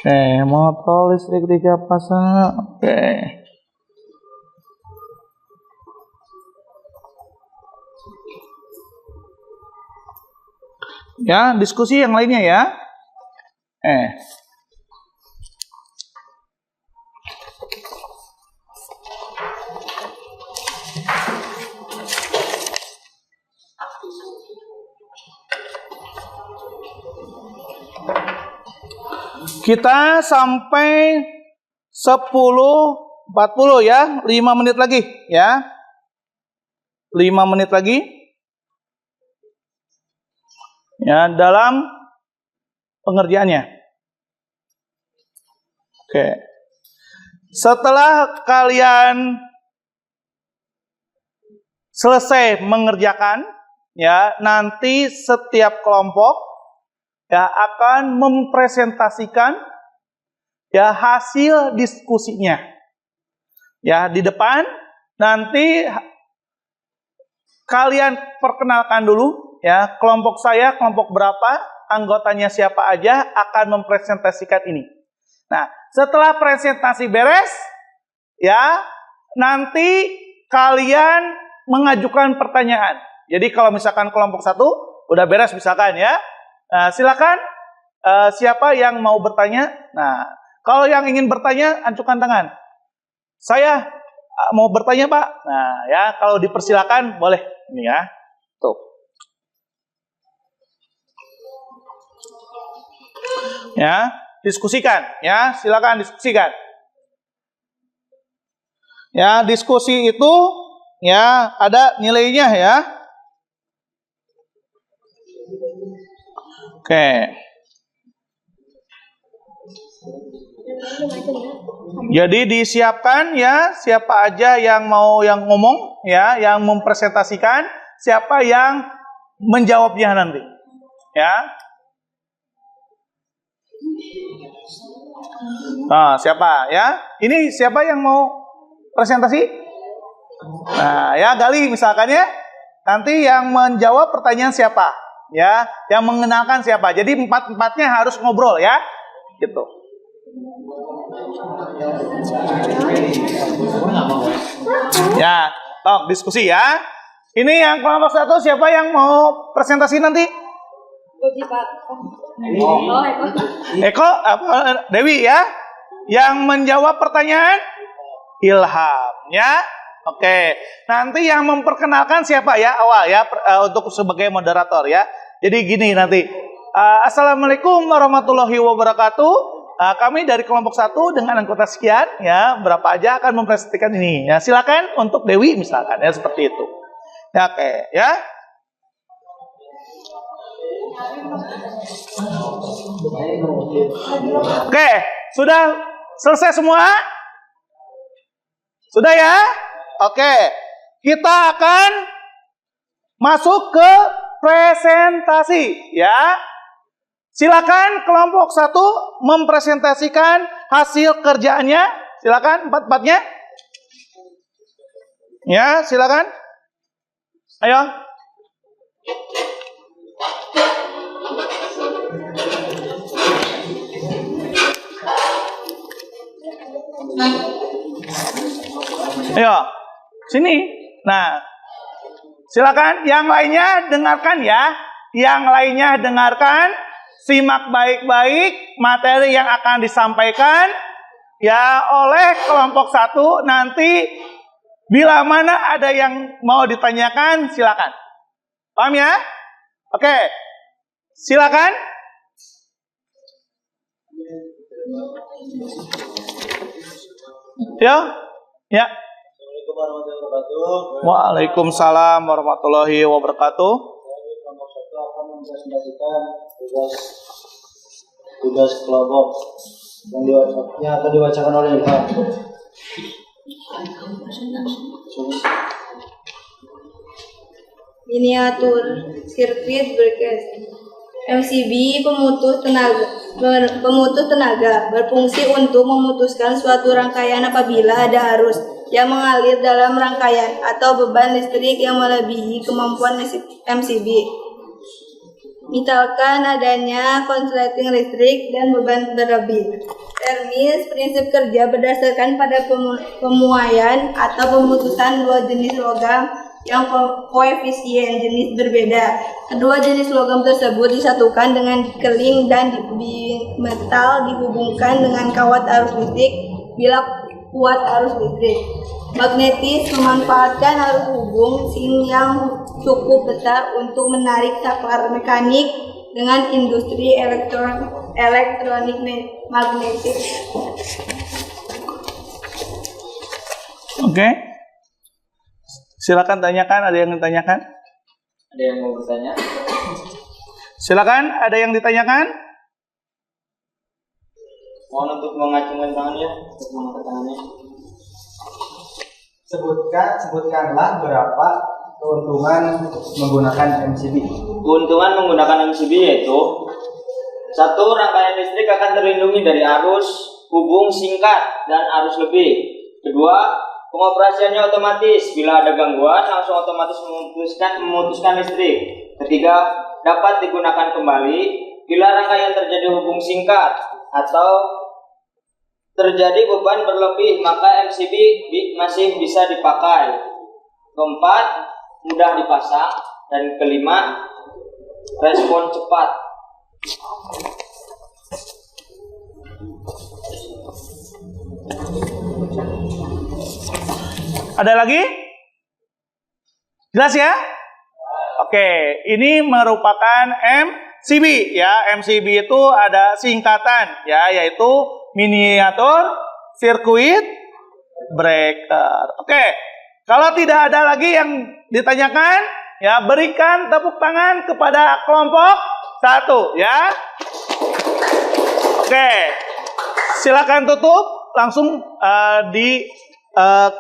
Oke, motor listrik 3 pasang. Oke. Ya, diskusi yang lainnya ya. Kita sampai 10.40 ya, 5 menit lagi ya. 5 menit lagi. Ya, dalam pengerjaannya. Oke. Setelah kalian selesai mengerjakan, ya, nanti setiap kelompok ya akan mempresentasikan ya hasil diskusinya. Ya, di depan nanti kalian perkenalkan dulu ya, kelompok saya kelompok berapa, anggotanya siapa aja, akan mempresentasikan ini. Nah, setelah presentasi beres ya, nanti kalian mengajukan pertanyaan. Jadi kalau misalkan kelompok 1 udah beres misalkan ya, nah, silakan siapa yang mau bertanya. Nah, kalau yang ingin bertanya, ajukan tangan. Saya mau bertanya, Pak. Nah, ya, kalau dipersilakan boleh. Ini ya. Tuh. Ya, diskusikan. Ya, silakan diskusikan. Ya, diskusi itu ya ada nilainya ya. Oke. Jadi disiapkan ya siapa aja yang mau yang ngomong ya, yang mempresentasikan, siapa yang menjawabnya nanti. Ya. Nah, siapa ya? Ini siapa yang mau presentasi? Nah, ya Gali misalkan ya. Nanti yang menjawab pertanyaan siapa? Ya, yang mengenalkan siapa. Jadi empat-empatnya harus ngobrol ya. Gitu. Ya, tok diskusi ya. Ini yang kelompok 1 siapa yang mau presentasi nanti? Eko apa Dewi ya? Yang menjawab pertanyaan Ilham ya. Oke. Nanti yang memperkenalkan siapa ya awal ya untuk sebagai moderator ya. Jadi gini nanti. Assalamualaikum warahmatullahi wabarakatuh. Kami dari kelompok 1 dengan anggota sekian ya, berapa aja akan mempresentasikan ini. Ya, silakan untuk Dewi misalkan ya seperti itu. Ya, oke ya. Oke, sudah selesai semua? Sudah ya? Oke. Kita akan masuk ke presentasi ya. Silakan kelompok 1 mempresentasikan hasil kerjaannya. Silakan empat-empatnya. Ya, silakan. Ayo. Ayo. Sini. Nah, silakan yang lainnya dengarkan ya. Yang lainnya dengarkan. Simak baik-baik materi yang akan disampaikan ya oleh kelompok 1. Nanti bila mana ada yang mau ditanyakan silakan. Paham ya? Oke. Silakan. Ya. Ya. Assalamualaikum warahmatullahi wabarakatuh. Waalaikumsalam warahmatullahi wabarakatuh. Kelompok 1 akan mempresentasikan tugas kelompok yang akan dibacakan oleh Ilham. Miniatur sirkuit berkas MCB pemutus tenaga berfungsi untuk memutuskan suatu rangkaian apabila ada arus yang mengalir dalam rangkaian atau beban listrik yang melebihi kemampuan MCB. Misalkan adanya konsleting listrik dan beban berlebih. Termis prinsip kerja berdasarkan pada pemuaian atau pemutusan dua jenis logam yang koefisien jenis berbeda. Kedua jenis logam tersebut disatukan dengan keling dan metal dihubungkan dengan kawat arus listrik bila kuat arus listrik. Magnetis memanfaatkan arus hubung sing yang cukup besar untuk menarik saklar mekanik dengan industri elektronik magnetik. Oke. Silakan tanyakan, ada yang ditanyakan? Ada yang mau bertanya? Silakan, ada yang ditanyakan? Mohon untuk mengacungkan tangannya, untuk mengangkat tangannya. Sebutkanlah berapa keuntungan menggunakan MCB. Keuntungan menggunakan MCB yaitu: 1. Rangkaian listrik akan terlindungi dari arus hubung singkat dan arus lebih. 2. Pengoperasiannya otomatis, bila ada gangguan langsung otomatis memutuskan listrik. 3. Dapat digunakan kembali bila rangkaian terjadi hubung singkat atau terjadi beban berlebih, maka MCB masih bisa dipakai. 4. Mudah dipasang. Dan 5. Respon cepat. Ada lagi? Jelas ya? Oke, ini merupakan MCB ya. MCB itu ada singkatan ya, yaitu miniatur sirkuit breaker. Oke, kalau tidak ada lagi yang ditanyakan, ya berikan tepuk tangan kepada kelompok 1 ya. Oke, silakan tutup langsung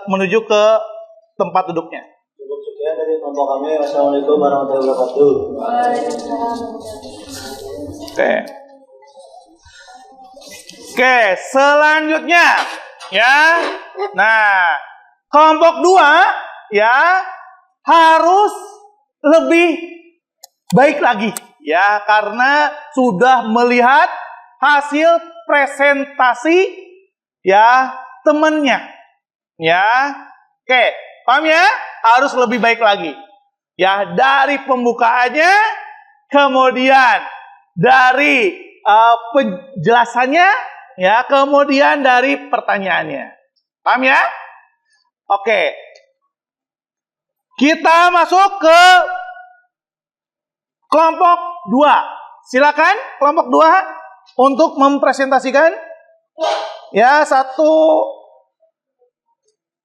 menuju ke tempat duduknya. Cukup sekian dari kelompok kami. Wassalamualaikum warahmatullahi wabarakatuh. Oke, selanjutnya ya. Nah, kelompok 2 ya harus lebih baik lagi ya, karena sudah melihat hasil presentasi ya temannya ya. Oke, paham ya? Harus lebih baik lagi ya, dari pembukaannya, kemudian dari penjelasannya ya, kemudian dari pertanyaannya. Paham ya? Oke, kita masuk ke kelompok 2. Silakan kelompok 2 untuk mempresentasikan ya, satu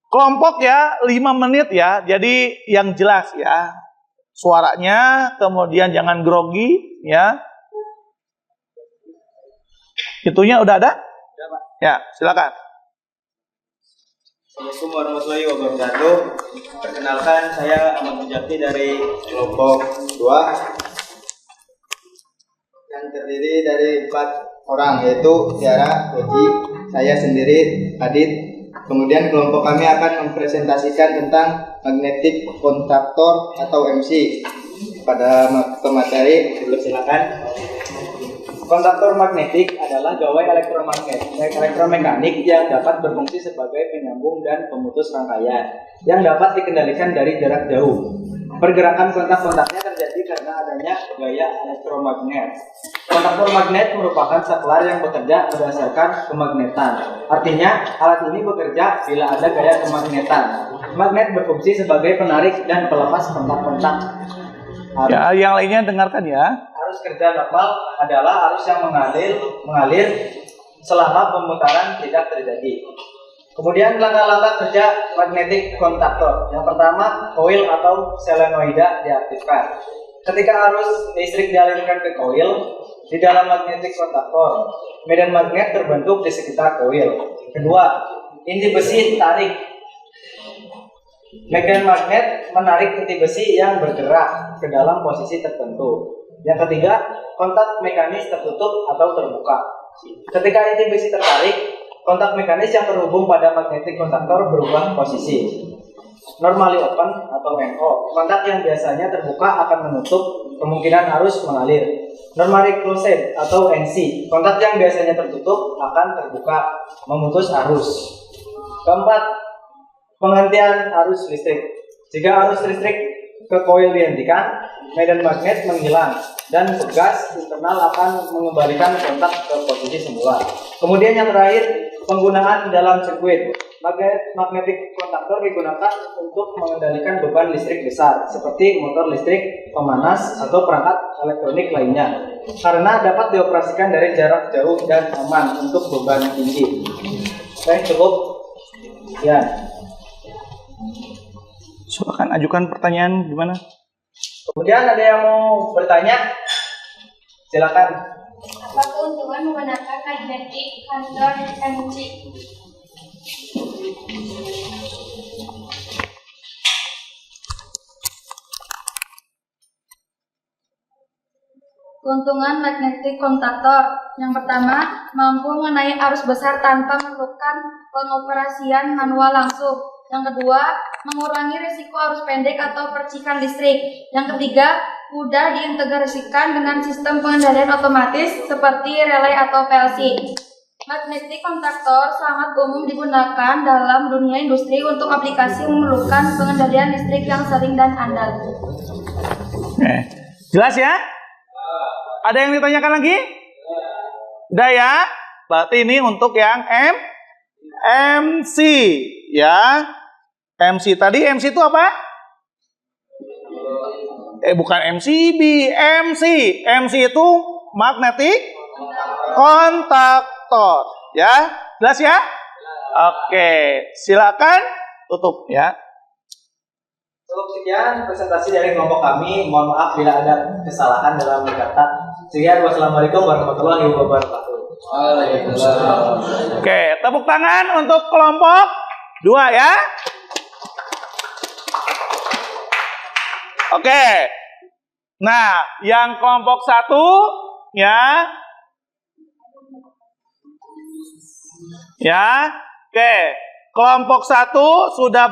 kelompok ya 5 menit ya. Jadi yang jelas ya suaranya, kemudian jangan grogi ya. Itunya udah ada? Ya, silakan. Assalamualaikum warahmatullahi wabarakatuh. Perkenalkan, saya Ahmad Mujaki dari kelompok 2 yang terdiri dari 4 orang, yaitu Tiara, Oji, saya sendiri, Adit. Kemudian kelompok kami akan mempresentasikan tentang magnetic kontaktor atau MC. Pada pemateri, silakan. Kontaktor magnetik adalah gawai elektromekanik yang dapat berfungsi sebagai penyambung dan pemutus rangkaian yang dapat dikendalikan dari jarak jauh. Pergerakan kontak-kontaknya terjadi karena adanya gaya elektromagnet. Kontaktor magnet merupakan saklar yang bekerja berdasarkan kemagnetan. Artinya, alat ini bekerja bila ada gaya kemagnetan. Magnet berfungsi sebagai penarik dan pelepas kontak-kontak. Ya, yang lainnya dengarkan ya. Arus kerja normal adalah arus yang mengalir selama pemutaran tidak terjadi. Kemudian langkah-langkah kerja magnetic kontaktor. Yang pertama, coil atau solenoida diaktifkan. Ketika arus listrik dialirkan ke coil di dalam magnetic kontaktor, medan magnet terbentuk di sekitar coil. Kedua, inti besi tarik. Medan magnet menarik inti besi yang bergerak ke dalam posisi tertentu. Yang ketiga, kontak mekanis tertutup atau terbuka. Ketika inti besi tertarik, kontak mekanis yang terhubung pada magnetic kontaktor berubah posisi. Normally open atau NO. Kontak yang biasanya terbuka akan menutup, kemungkinan arus mengalir. Normally closed atau NC. Kontak yang biasanya tertutup akan terbuka, memutus arus. Keempat, penghentian arus listrik. Jika arus listrik ke koil dihentikan, medan magnet menghilang dan pegas internal akan mengembalikan kontak ke posisi semula. Kemudian yang terakhir, penggunaan dalam sirkuit. Magnetic kontaktor digunakan untuk mengendalikan beban listrik besar seperti motor listrik, pemanas, atau perangkat elektronik lainnya, karena dapat dioperasikan dari jarak jauh dan aman untuk beban tinggi. Baik, cukup. Ya. Silakan ajukan pertanyaan gimana? Kemudian ada yang mau bertanya? Silakan. Apa keuntungan menggunakan magnetic counter MC? Keuntungan magnetic kontaktor. Yang pertama, mampu mengenai arus besar tanpa memerlukan pengoperasian manual langsung. Yang kedua, mengurangi risiko arus pendek atau percikan listrik. Yang ketiga, mudah diintegrasikan dengan sistem pengendalian otomatis seperti relay atau PLC. Magnetic kontaktor sangat umum digunakan dalam dunia industri untuk aplikasi memerlukan pengendalian listrik yang sering dan andal. Jelas ya? Ada yang ditanyakan lagi? Udah ya? Berarti ini untuk yang MC ya. MC tadi MC itu apa? Bukan MCB, MC. MC itu magnetic kontaktor ya. Jelas ya? Oke, silakan tutup ya. Cukup sekian presentasi dari kelompok kami. Mohon maaf bila ada kesalahan dalam berkata. Sekian, wassalamualaikum warahmatullahi wabarakatuh. Oke, tepuk tangan untuk kelompok 2 ya. Oke. Nah, yang kelompok 1 ya. Ya. Oke. Kelompok 1 sudah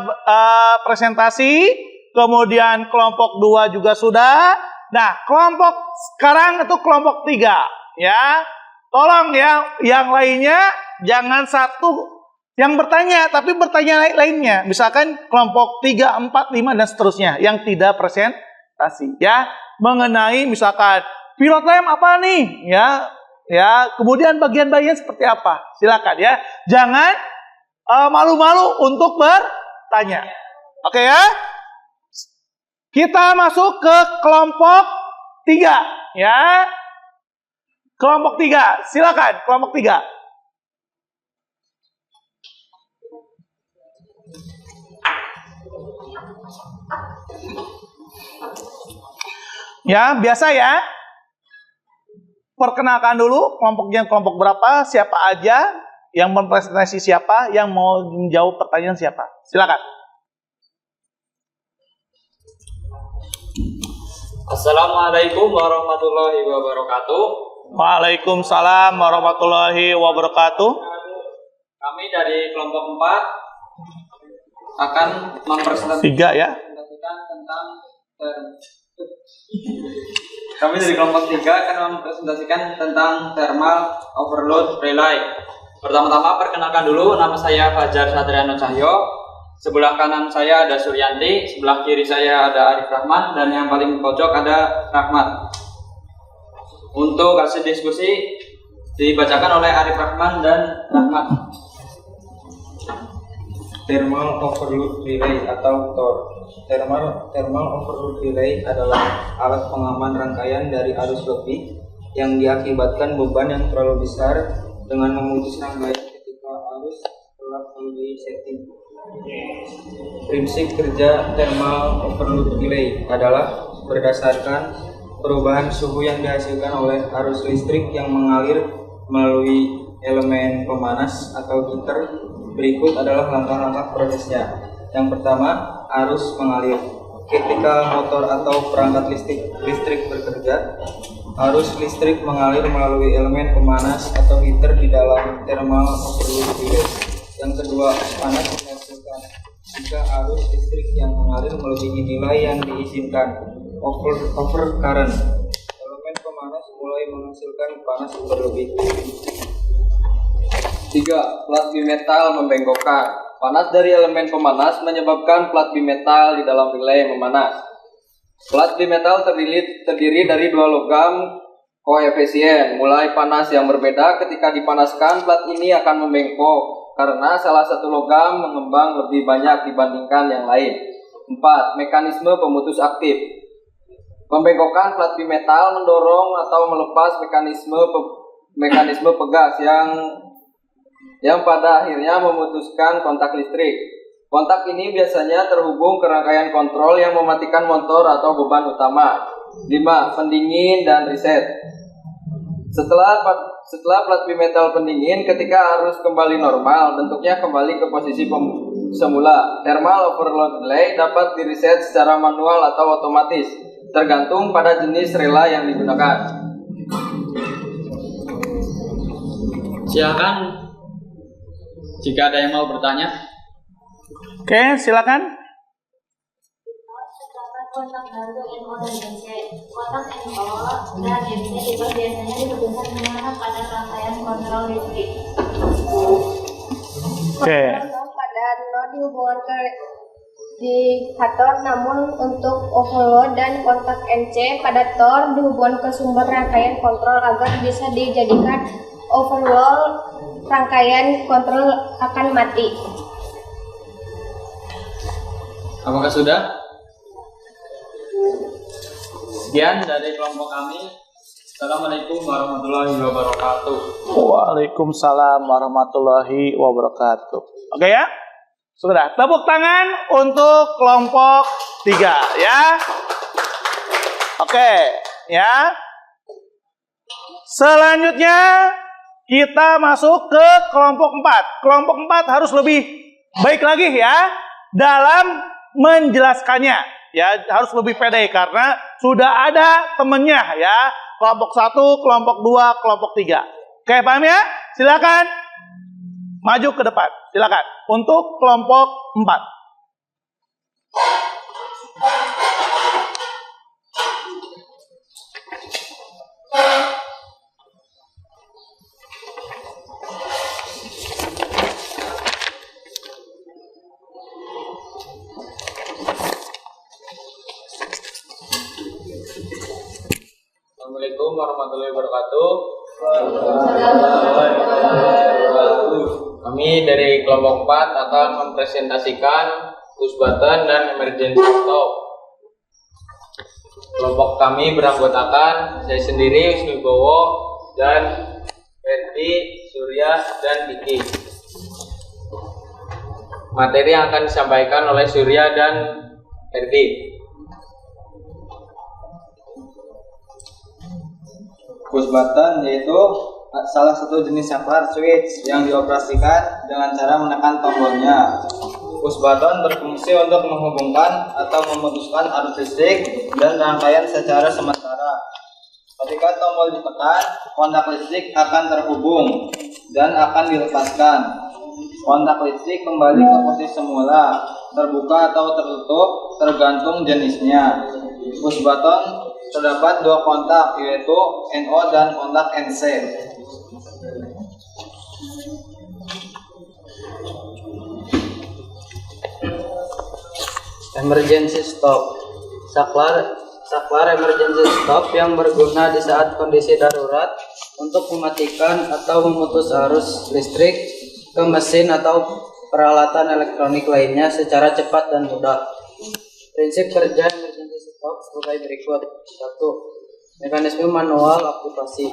presentasi, kemudian kelompok 2 juga sudah. Nah, kelompok sekarang itu kelompok 3 ya. Tolong ya, yang lainnya jangan satu yang bertanya, tapi bertanya lainnya. Misalkan kelompok 3, 4, 5 dan seterusnya yang tidak presentasi ya. Mengenai misalkan pilot lamp apa nih ya. Ya, kemudian bagian-bagian seperti apa? Silakan ya. Jangan malu-malu untuk bertanya. Oke ya? Kita masuk ke kelompok 3 ya. Kelompok 3, silakan kelompok 3. Ya, biasa ya. Perkenalkan dulu kelompoknya kelompok berapa, siapa aja, yang mempresentasi siapa, yang mau menjawab pertanyaan siapa. Silakan. Assalamualaikum warahmatullahi wabarakatuh. Waalaikumsalam warahmatullahi wabarakatuh. Kami dari kelompok 4 akan mempresentasikan 3 ya. tentang Kami dari kelompok 3 akan mempresentasikan tentang thermal overload relay. Pertama-tama perkenalkan dulu, nama saya Fajar Satriano Cahyo. Sebelah kanan saya ada Suryanti, sebelah kiri saya ada Arif Rahman, dan yang paling pojok ada Rahmat. Untuk hasil diskusi dibacakan oleh Arif Rahman dan Rahmat. Thermal overload relay atau TOR. Thermal overload relay adalah alat pengaman rangkaian dari arus lebih yang diakibatkan beban yang terlalu besar dengan memutus rangkaian ketika arus telah melebihi setting. Prinsip kerja thermal overload relay adalah berdasarkan perubahan suhu yang dihasilkan oleh arus listrik yang mengalir melalui elemen pemanas atau heater. Berikut adalah langkah-langkah prosesnya. Yang pertama, arus mengalir. Ketika motor atau perangkat listrik bekerja, arus listrik mengalir melalui elemen pemanas atau heater di dalam thermal overload relay. Yang kedua, panas menghasilkan. Jika arus listrik yang mengalir melebihi nilai yang diizinkan, overcurrent, elemen pemanas mulai menghasilkan panas berlebih. 3. Plat bimetal membengkokkan. Panas dari elemen pemanas menyebabkan plat bimetal di dalam relay memanas. Plat bimetal terdiri dari 2 logam koefisien. Mulai panas yang berbeda ketika dipanaskan, plat ini akan membengkok karena salah satu logam mengembang lebih banyak dibandingkan yang lain. 4. Mekanisme pemutus aktif. Pembengkokan plat bimetal mendorong atau melepas mekanisme pegas yang pada akhirnya memutuskan kontak listrik. Kontak ini biasanya terhubung ke rangkaian kontrol yang mematikan motor atau beban utama. 5. Pendingin dan reset. Setelah plat metal pendingin, ketika arus kembali normal, bentuknya kembali ke posisi semula. Thermal overload relay dapat direset secara manual atau otomatis, tergantung pada jenis relay yang digunakan. Silakan jika ada yang mau bertanya. Oke, silakan. Kontak baru NO dan MC. Kontak NO dan MC itu biasanya digunakan pada rangkaian kontrol listrik. Oke. Pada node dihubungkan ke indikator, namun untuk overload dan kontak NC pada tor dihubungkan ke sumber rangkaian kontrol agar bisa dijadikan overload. Rangkaian kontrol akan mati. Apakah sudah? Sekian dari kelompok kami. Assalamualaikum warahmatullahi wabarakatuh. Waalaikumsalam warahmatullahi wabarakatuh. Oke ya? Sudah. Tepuk tangan untuk kelompok 3 ya. Oke, ya. Selanjutnya kita masuk ke kelompok 4. Kelompok 4 harus lebih baik lagi ya dalam menjelaskannya. Ya, harus lebih pede karena sudah ada temennya ya. Kelompok 1, kelompok 2, kelompok 3. Oke, paham ya? Silakan maju ke depan. Silakan untuk kelompok 4. Assalamualaikum warahmatullahi wabarakatuh. Kami dari kelompok 4 akan mempresentasikan push button dan emergency stop. Kelompok kami beranggotakan saya sendiri, Wisnubowo, dan Ferdi, Surya, dan Diki. Materi yang akan disampaikan oleh Surya dan Ferdi. Push button yaitu salah satu jenis saklar switch yang dioperasikan dengan cara menekan tombolnya. Push button berfungsi untuk menghubungkan atau memutuskan arus listrik dan rangkaian secara sementara. Ketika tombol ditekan, kontak listrik akan terhubung dan akan dilepaskan. Kontak listrik kembali ke posisi semula, terbuka atau tertutup tergantung jenisnya. Push button terdapat 2 kontak, yaitu NO dan kontak NC. Emergency stop. Saklar emergency stop yang berguna di saat kondisi darurat untuk mematikan atau memutus arus listrik ke mesin atau peralatan elektronik lainnya secara cepat dan mudah. Prinsip kerja emergency stop sebagai berikut. 1. Mekanisme manual aktivasi.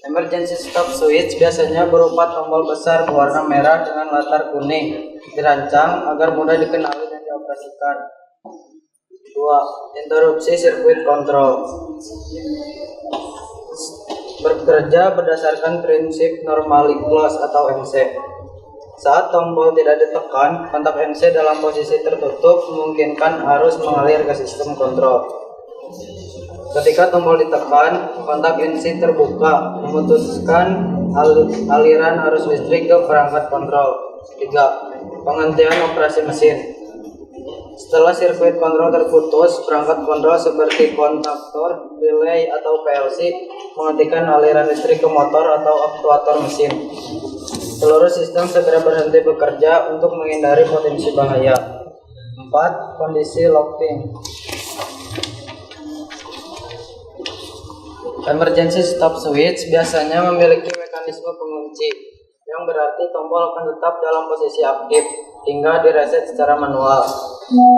Emergency stop switch biasanya berupa tombol besar berwarna merah dengan latar kuning, dirancang agar mudah dikenali dan dioperasikan. 2. Interupsi sirkuit kontrol. Bekerja berdasarkan prinsip normally close atau MC. Saat tombol tidak ditekan, kontak NC dalam posisi tertutup memungkinkan arus mengalir ke sistem kontrol. Ketika tombol ditekan, kontak NC terbuka, memutuskan aliran arus listrik ke perangkat kontrol. 3. Penghentian operasi mesin. Setelah sirkuit kontrol terputus, perangkat kontrol seperti kontaktor, relay, atau PLC menghentikan aliran listrik ke motor atau aktuator mesin. Seluruh sistem segera berhenti bekerja untuk menghindari potensi bahaya. 4. Kondisi locking. Emergency stop switch biasanya memiliki mekanisme pengunci, yang berarti tombol akan tetap dalam posisi aktif hingga direset secara manual.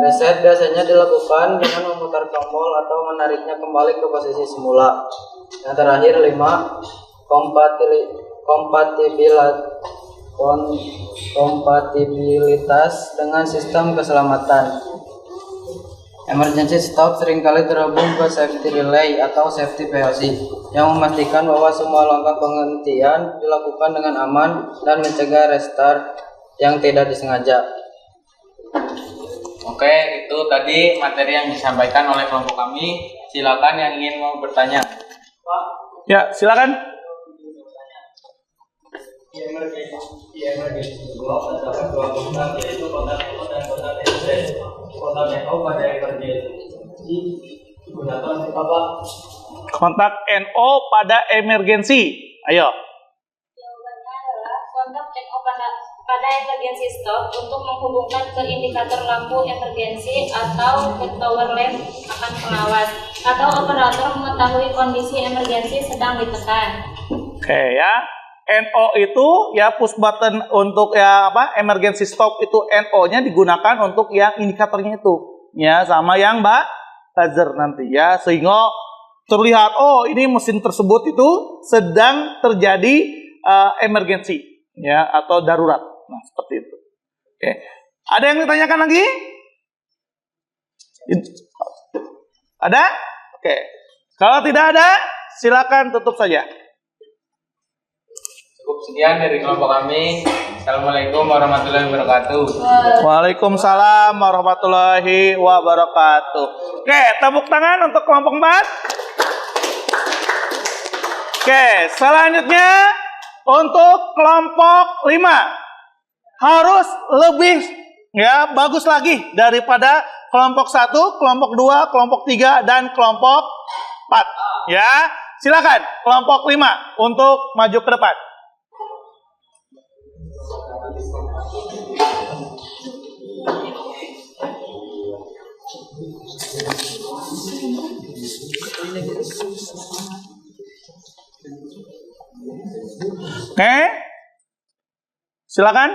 Reset biasanya dilakukan dengan memutar tombol atau menariknya kembali ke posisi semula. Yang terakhir 5. kompatibilitas dengan sistem keselamatan. Emergency stop seringkali terhubung ke safety relay atau safety PLC yang memastikan bahwa semua langkah penghentian dilakukan dengan aman dan mencegah restart yang tidak disengaja. Oke, itu tadi materi yang disampaikan oleh kelompok kami. Silakan yang ingin mau bertanya. Ya, silakan. Kontak NO pada emergensi. Ayo. Jawabannya adalah kontak NO pada emergency stop untuk menghubungkan ke indikator lampu emergensi atau ke tower lamp akan pengawas atau operator mengetahui kondisi emergensi sedang ditekan. Oke ya. NO itu ya push button untuk ya apa emergency stop itu NO-nya digunakan untuk yang indikatornya itu ya sama yang buzzer nanti ya sehingga terlihat oh ini mesin tersebut itu sedang terjadi emergency ya atau darurat. Nah, seperti itu. Oke. Ada yang ditanyakan lagi? Ada? Oke. Kalau tidak ada, silakan tutup saja. Cukup sekian dari kelompok kami. Assalamualaikum warahmatullahi wabarakatuh. Waalaikumsalam warahmatullahi wabarakatuh. Oke, tepuk tangan untuk kelompok 4. Oke, selanjutnya untuk kelompok 5. Harus lebih ya bagus lagi daripada kelompok 1, kelompok 2, kelompok 3 dan kelompok 4. Ya, silakan kelompok 5 untuk maju ke depan. Oke. Silakan.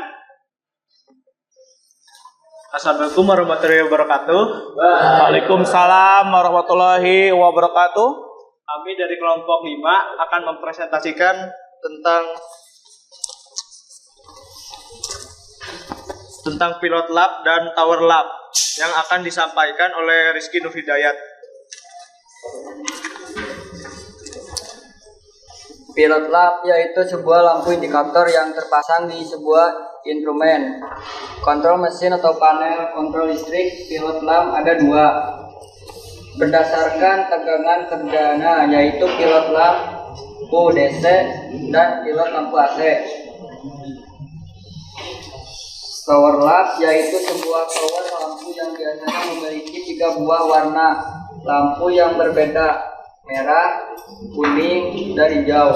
Assalamualaikum warahmatullahi wabarakatuh. Waalaikumsalam warahmatullahi wabarakatuh. Kami dari kelompok 5 akan mempresentasikan tentang pilot lab dan tower lab yang akan disampaikan oleh Rizky Nur Hidayat. Pilot lab yaitu sebuah lampu indikator yang terpasang di sebuah instrumen kontrol mesin atau panel kontrol listrik. Pilot lamp ada 2 berdasarkan tegangan kerjanya, yaitu pilot lampu DC dan pilot lampu AC. Tower lamp yaitu sebuah tower lampu yang biasanya memiliki 3 buah warna lampu yang berbeda, merah, kuning, dan hijau.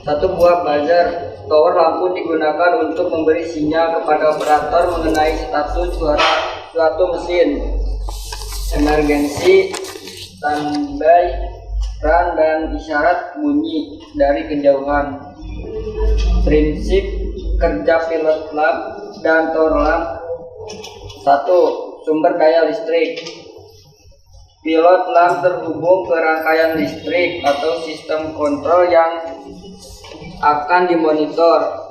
1 buah buzzer. Tower lampu digunakan untuk memberi sinyal kepada operator mengenai status suatu mesin, emergency, standby, run, dan isyarat bunyi dari kejauhan. Prinsip kerja pilot lamp dan tower lamp. 1. Sumber daya listrik. Pilot lamp terhubung ke rangkaian listrik atau sistem kontrol yang akan dimonitor.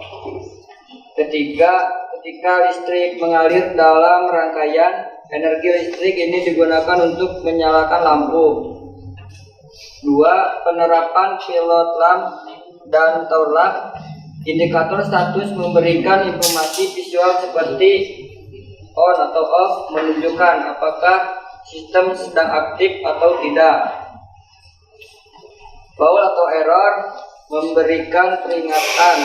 Ketika listrik mengalir dalam rangkaian, energi listrik ini digunakan untuk menyalakan lampu. 2. Penerapan pilot lamp dan tower lamp. Indikator status memberikan informasi visual seperti on atau off, menunjukkan apakah sistem sedang aktif atau tidak. Foul atau error memberikan peringatan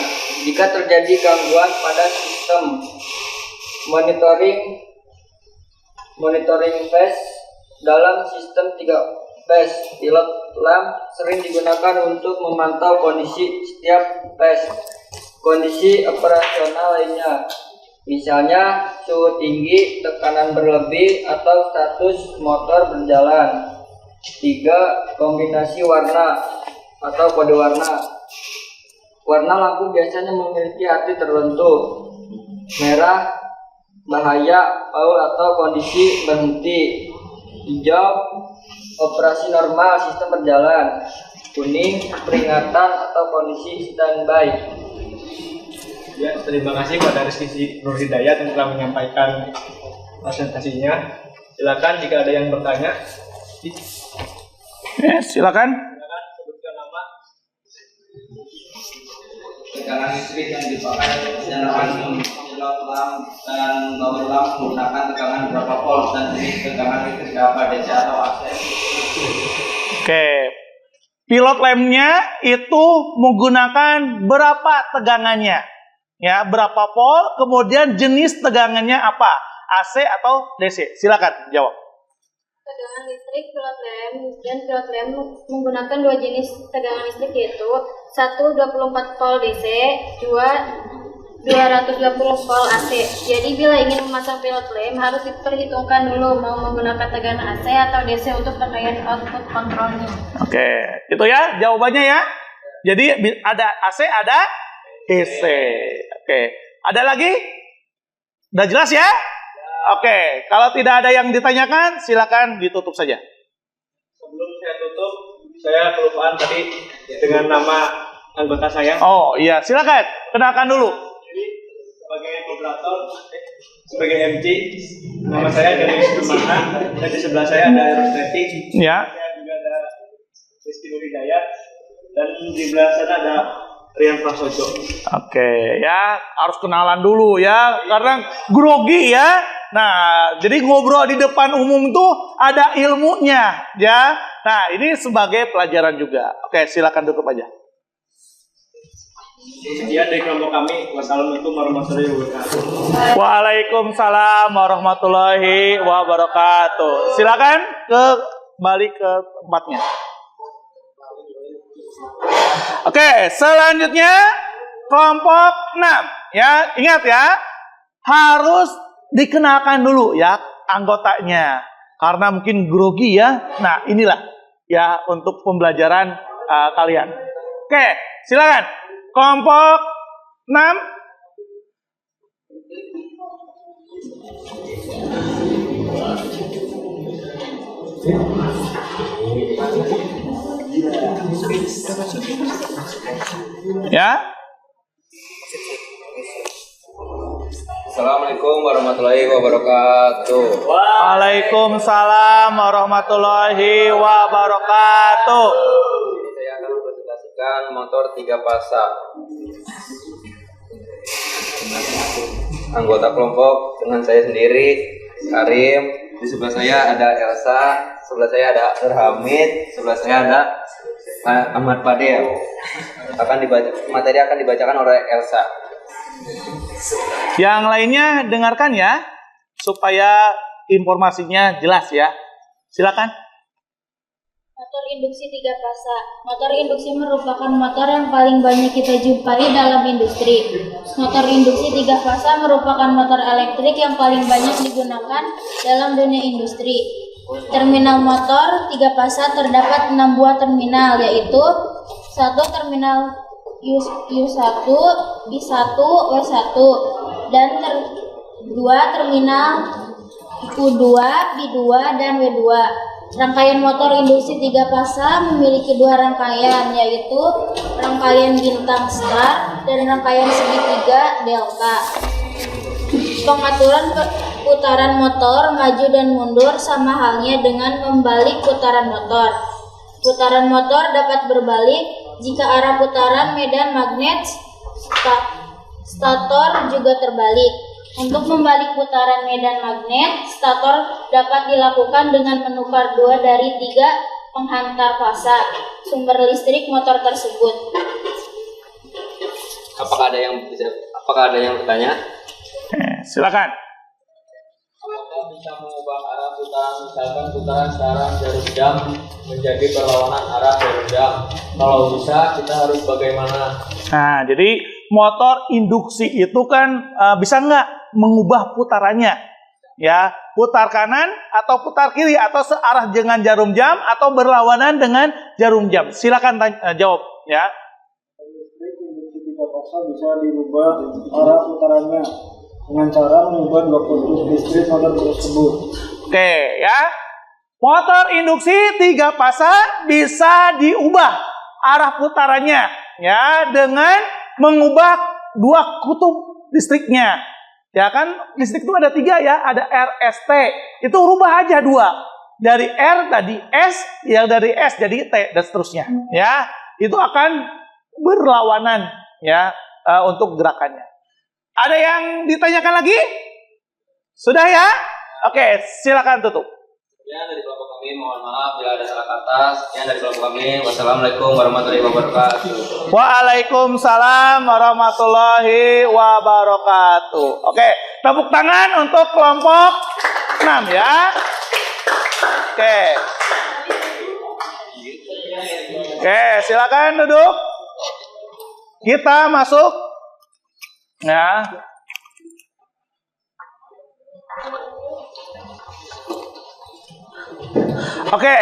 jika terjadi gangguan pada sistem. Monitoring phase dalam sistem 3 phase. Pilot lamp sering digunakan untuk memantau kondisi setiap phase. Kondisi operasional lainnya, misalnya suhu tinggi, tekanan berlebih, atau status motor berjalan. 3. Kombinasi warna atau kode warna. Warna lampu biasanya memiliki arti tertentu. Merah, bahaya, foul atau kondisi berhenti. Hijau, operasi normal, sistem berjalan. Kuning, peringatan atau kondisi standby. 5. Ya, terima kasih kepada Rizky Nur Hidayat yang telah menyampaikan presentasinya. Silakan jika ada yang bertanya. Silakan. Sebutkan nama. Tegangan listrik yang dipakai dalam pilot lamp dan tower lamp menggunakan tegangan berapa volt dan jenis tegangan listrik apa, DC atau AC. Oke. Pilot lampnya itu menggunakan berapa tegangannya? Ya, berapa volt, kemudian jenis tegangannya apa? AC atau DC? Silakan jawab. Tegangan listrik pilot lamp dan pilot lamp menggunakan dua jenis tegangan listrik, yaitu 1 24 volt DC, 2 220 volt AC. Jadi bila ingin memasang pilot lamp harus diperhitungkan dulu mau menggunakan tegangan AC atau DC untuk rangkaian output kontrolnya. Oke, itu ya jawabannya ya. Jadi ada AC, ada DC. Oke, ada lagi? Udah jelas ya? Oke, kalau tidak ada yang ditanyakan, silakan ditutup saja. Sebelum saya tutup, saya kelupaan tadi dengan nama anggota saya. Oh iya, silakan kenalkan dulu. Jadi sebagai moderator, sebagai MC, nama saya dari Sumahan dan di sebelah saya ada Eros Neti. Ya. Saya juga ada Rizky Nur Hidayat dan di sebelah sana ada Rian Prasojo. Oke, ya harus kenalan dulu ya, karena grogi ya. Nah, jadi ngobrol di depan umum tuh ada ilmunya ya. Nah, ini sebagai pelajaran juga. Oke, silakan tutup aja. Sekian dari kelompok kami. Wassalamualaikum warahmatullahi wabarakatuh. Waalaikumsalam warahmatullahi wabarakatuh. Silakan kembali ke tempatnya. Oke, selanjutnya kelompok 6 ya. Ingat ya, harus dikenalkan dulu ya anggotanya karena mungkin grogi ya. Nah, inilah ya untuk pembelajaran kalian. Oke, silakan. Kelompok 6. Ya. Assalamualaikum warahmatullahi wabarakatuh. Waalaikumsalam warahmatullahi wabarakatuh. Saya akan mempresentasikan motor 3 pasang. Anggota kelompok dengan saya sendiri, Karim. Di sebelah saya ada Elsa, sebelah saya ada Hamid, sebelah saya ada Ahmad Fadil. Materi akan dibacakan oleh Elsa. Yang lainnya dengarkan ya, supaya informasinya jelas ya. Silakan. Motor induksi 3 fasa. Motor induksi merupakan motor yang paling banyak kita jumpai dalam industri. Motor induksi 3 fasa merupakan motor elektrik yang paling banyak digunakan dalam dunia industri. Terminal motor 3 fasa terdapat 6 buah terminal, yaitu 1 terminal U1, I1, W1, dan 2 terminal U2, B2, dan W2. Rangkaian motor induksi 3 fasa memiliki 2 rangkaian, yaitu rangkaian bintang star dan rangkaian segitiga delta. Pengaturan putaran motor maju dan mundur sama halnya dengan membalik putaran motor. Putaran motor dapat berbalik jika arah putaran medan magnet stator juga terbalik. Untuk membalik putaran medan magnet stator dapat dilakukan dengan menukar 2 dari 3 penghantar fasa sumber listrik motor tersebut. Apakah ada yang bertanya? Silakan. Apakah bisa mengubah arah putaran, misalkan putaran sekarang jarum jam menjadi berlawanan arah jarum jam? Kalau bisa, kita harus bagaimana? Nah, jadi motor induksi itu kan bisa nggak mengubah putarannya? Ya, putar kanan atau putar kiri atau searah dengan jarum jam atau berlawanan dengan jarum jam. Silakan jawab ya. Listrik induksi 3 fasa bisa dirubah arah putarannya dengan cara mengubah 2 kutub listrik motor tersebut. Oke ya. Motor induksi 3 fasa bisa diubah arah putarannya ya dengan mengubah dua kutub listriknya. Ya kan, listrik itu ada 3 ya, ada RST. Itu rubah aja 2. Dari R tadi S, yang dari S jadi T dan seterusnya. Ya, itu akan berlawanan ya untuk gerakannya. Ada yang ditanyakan lagi? Sudah ya? Oke, silakan tutup. Ya, dari kelompok kami mohon maaf bila ada salah kata. Sekian dari kelompok kami. Wassalamualaikum warahmatullahi wabarakatuh. Waalaikumsalam warahmatullahi wabarakatuh. Oke, tepuk tangan untuk kelompok 6 ya. Oke. Oke, silakan duduk. Kita masuk ya. Oke.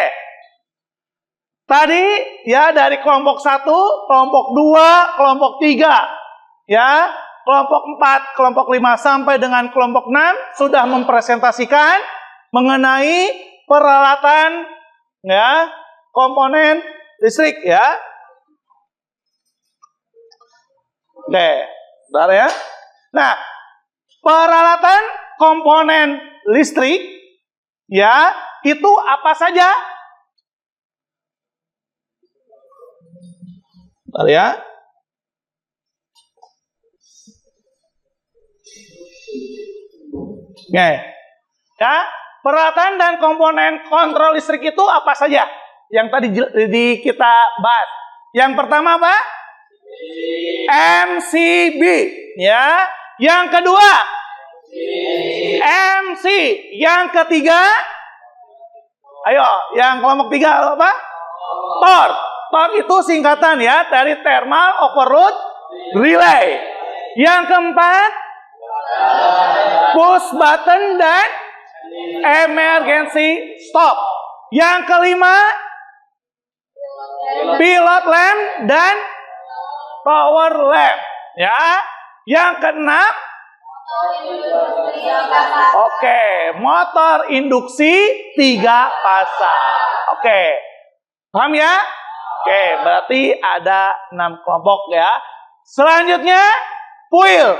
Tadi ya dari kelompok 1, kelompok 2, kelompok 3 ya, kelompok 4, kelompok 5 sampai dengan kelompok 6 sudah mempresentasikan mengenai peralatan ya, komponen listrik ya. Oke, bentar ya. Nah, peralatan komponen listrik ya, itu apa saja? Bentar ya. Oke. Ya, peralatan dan komponen kontrol listrik itu apa saja? Yang tadi kita bahas. Yang pertama apa? MCB, ya. Yang kedua MC. Yang ketiga, ayo, yang kelompok 3 apa? TOR. TOR itu singkatan ya dari Thermal Overload Relay. Yang keempat, push button dan emergency stop. Yang kelima, pilot lamp dan power lamp. Ya. Yang keenam, oke, motor induksi 3 pasang. Oke. Paham ya? Oke, berarti ada 6 kelompok ya. Selanjutnya, fuel.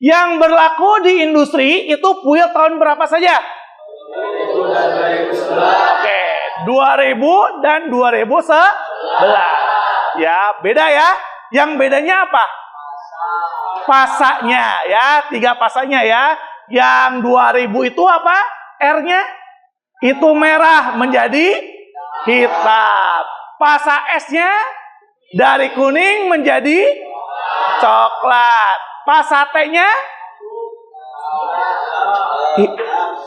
Yang berlaku di industri itu fuel tahun berapa saja? 2000 dan 2011. Ya, beda ya. Yang bedanya apa? Pasanya ya, 3 pasanya ya. Yang 2000 itu apa? R-nya itu merah menjadi hitam. Pasa S-nya dari kuning menjadi coklat. Pasa T-nya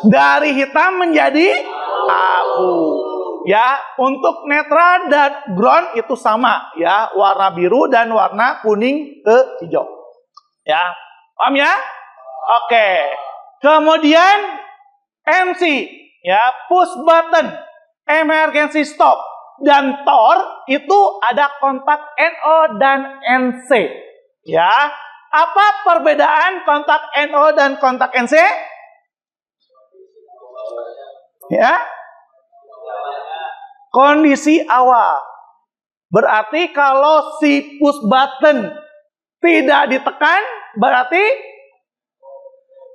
dari hitam menjadi abu. Ya, untuk netral dan ground itu sama ya, warna biru dan warna kuning ke hijau. Ya, paham ya? Oke. Kemudian MC ya, push button, emergency stop dan TOR itu ada kontak NO dan NC. Ya. Apa perbedaan kontak NO dan kontak NC? Ya. Kondisi awal. Berarti kalau si push button tidak ditekan, berarti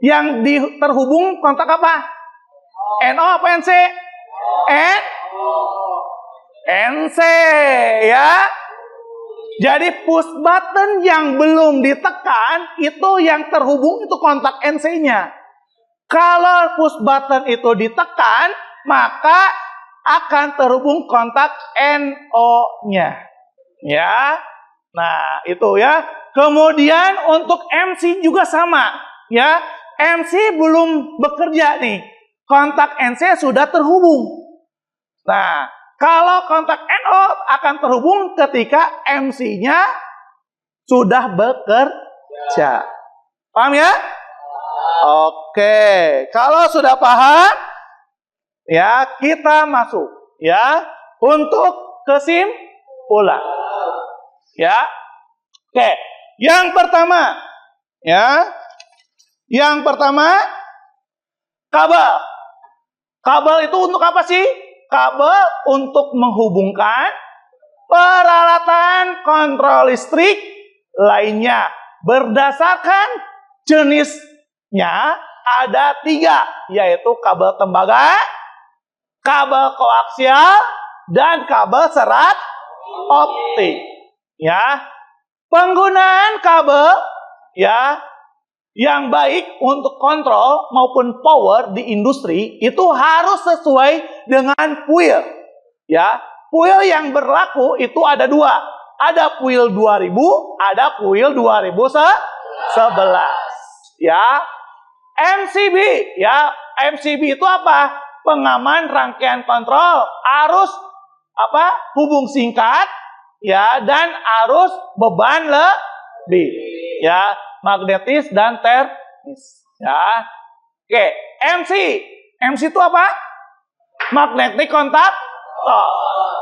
yang terhubung kontak apa? NO apa NC? NC ya. Jadi push button yang belum ditekan itu yang terhubung itu kontak NC-nya. Kalau push button itu ditekan, maka akan terhubung kontak NO-nya. Ya. Nah, itu ya. Kemudian untuk MC juga sama, ya. MC belum bekerja nih. Kontak NC sudah terhubung. Nah, kalau kontak NO akan terhubung ketika MC-nya sudah bekerja. Paham ya? Oke, kalau sudah paham, ya kita masuk ya untuk kesimpulan. Ya. Oke, yang pertama ya. Yang pertama kabel. Kabel itu untuk apa sih? Kabel untuk menghubungkan peralatan kontrol listrik lainnya berdasarkan jenisnya ada 3, yaitu kabel tembaga, kabel koaksial, dan kabel serat optik. Ya, penggunaan kabel ya yang baik untuk kontrol maupun power di industri itu harus sesuai dengan puil. Ya, puil yang berlaku itu ada 2. Ada puil 2000, ada puil 2011. Ya, MCB ya, MCB itu apa? Pengaman rangkaian kontrol arus hubung singkat ya, dan arus beban lebih ya, magnetis dan termis ya. Oke, MC itu apa? Magnetic contact,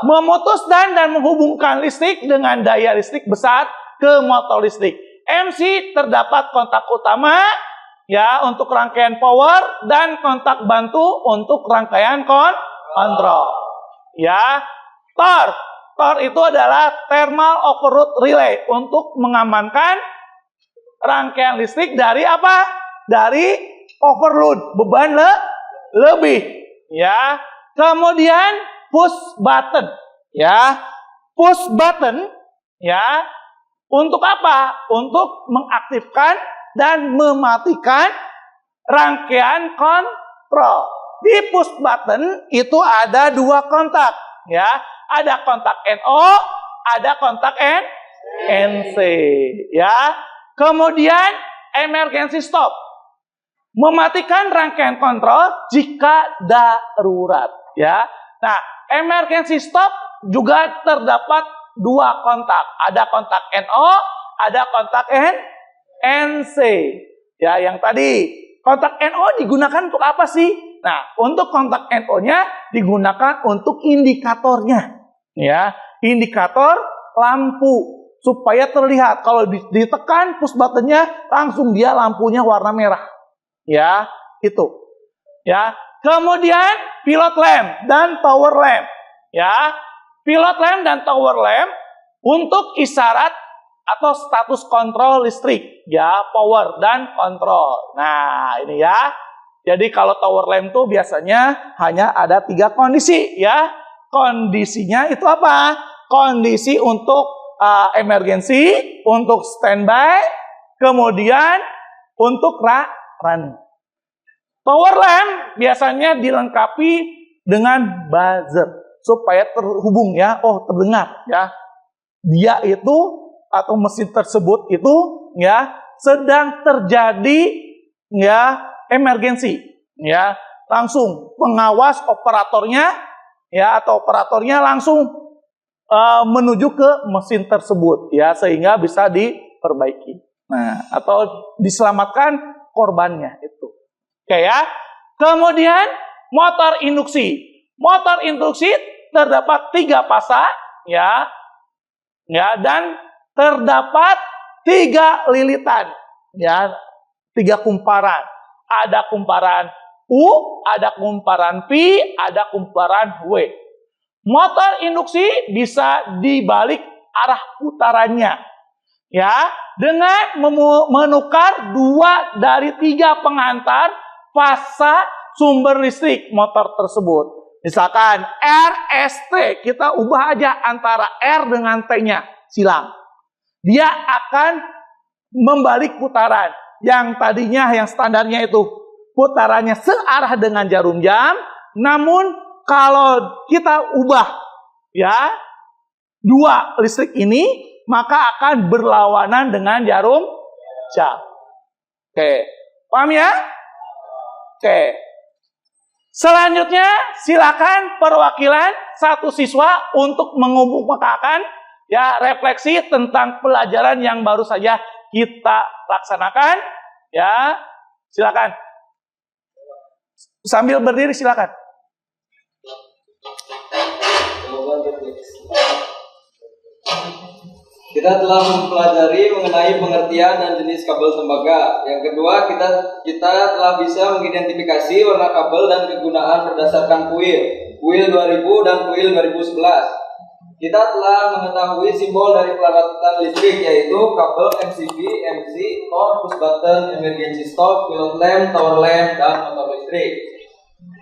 memutus dan menghubungkan listrik dengan daya listrik besar ke motor listrik. MC terdapat kontak utama ya untuk rangkaian power dan kontak bantu untuk rangkaian kontrol. Ya, TOR itu adalah thermal overload relay untuk mengamankan rangkaian listrik dari apa? Dari overload, beban lebih. Ya, kemudian push button. Ya, push button. Ya, untuk apa? Untuk mengaktifkan dan mematikan rangkaian kontrol. Di push button itu ada 2 kontak. Ya, ada kontak NO, ada kontak NC. Ya. Kemudian emergency stop, mematikan rangkaian kontrol jika darurat. Ya, nah emergency stop juga terdapat 2 kontak, ada kontak NO, ada kontak NC. Ya, yang tadi kontak NO digunakan untuk apa sih? Nah, untuk kontak NO-nya digunakan untuk indikatornya. Ya, indikator lampu. Supaya terlihat kalau ditekan push buttonnya langsung dia lampunya warna merah. Ya, itu. Ya, kemudian pilot lamp dan tower lamp. Ya, pilot lamp dan tower lamp untuk isyarat atau status kontrol listrik. Ya, power dan kontrol. Nah, ini ya. Jadi kalau tower lamp itu biasanya hanya ada 3 kondisi. Ya, kondisinya itu apa? Kondisi untuk emergency, untuk standby, kemudian untuk running. Tower lamp biasanya dilengkapi dengan buzzer supaya terhubung ya, terdengar ya. Dia itu atau mesin tersebut itu ya sedang terjadi ya emergency ya, langsung pengawas operatornya ya atau operatornya langsung menuju ke mesin tersebut ya, sehingga bisa diperbaiki. Nah, atau diselamatkan korbannya itu. Oke ya. Kemudian motor induksi. Motor induksi terdapat 3 pasang ya. Ya, dan terdapat 3 lilitan ya, 3 kumparan. Ada kumparan U, ada kumparan P, ada kumparan W. Motor induksi bisa dibalik arah putarannya ya, dengan menukar 2 dari 3 pengantar fasa sumber listrik motor tersebut. Misalkan RST, kita ubah aja antara R dengan T-nya, silang. Dia akan membalik putaran. Yang tadinya yang standarnya itu putarannya searah dengan jarum jam, namun kalau kita ubah ya 2 listrik ini, maka akan berlawanan dengan jarum jam. Oke, paham ya? Oke. Selanjutnya silakan perwakilan 1 siswa untuk mengemukakan ya refleksi tentang pelajaran yang baru saja kita laksanakan. Ya, silakan. Sambil berdiri silakan. Kita telah mempelajari mengenai pengertian dan jenis kabel tembaga. Yang kedua, kita telah bisa mengidentifikasi warna kabel dan kegunaan berdasarkan kuil 2000 dan kuil 2011. Kita telah mengetahui simbol dari peralatan listrik yaitu kabel MCB, MC, tor, push button, emergency stop, pilot lamp, tower lamp, dan motor listrik.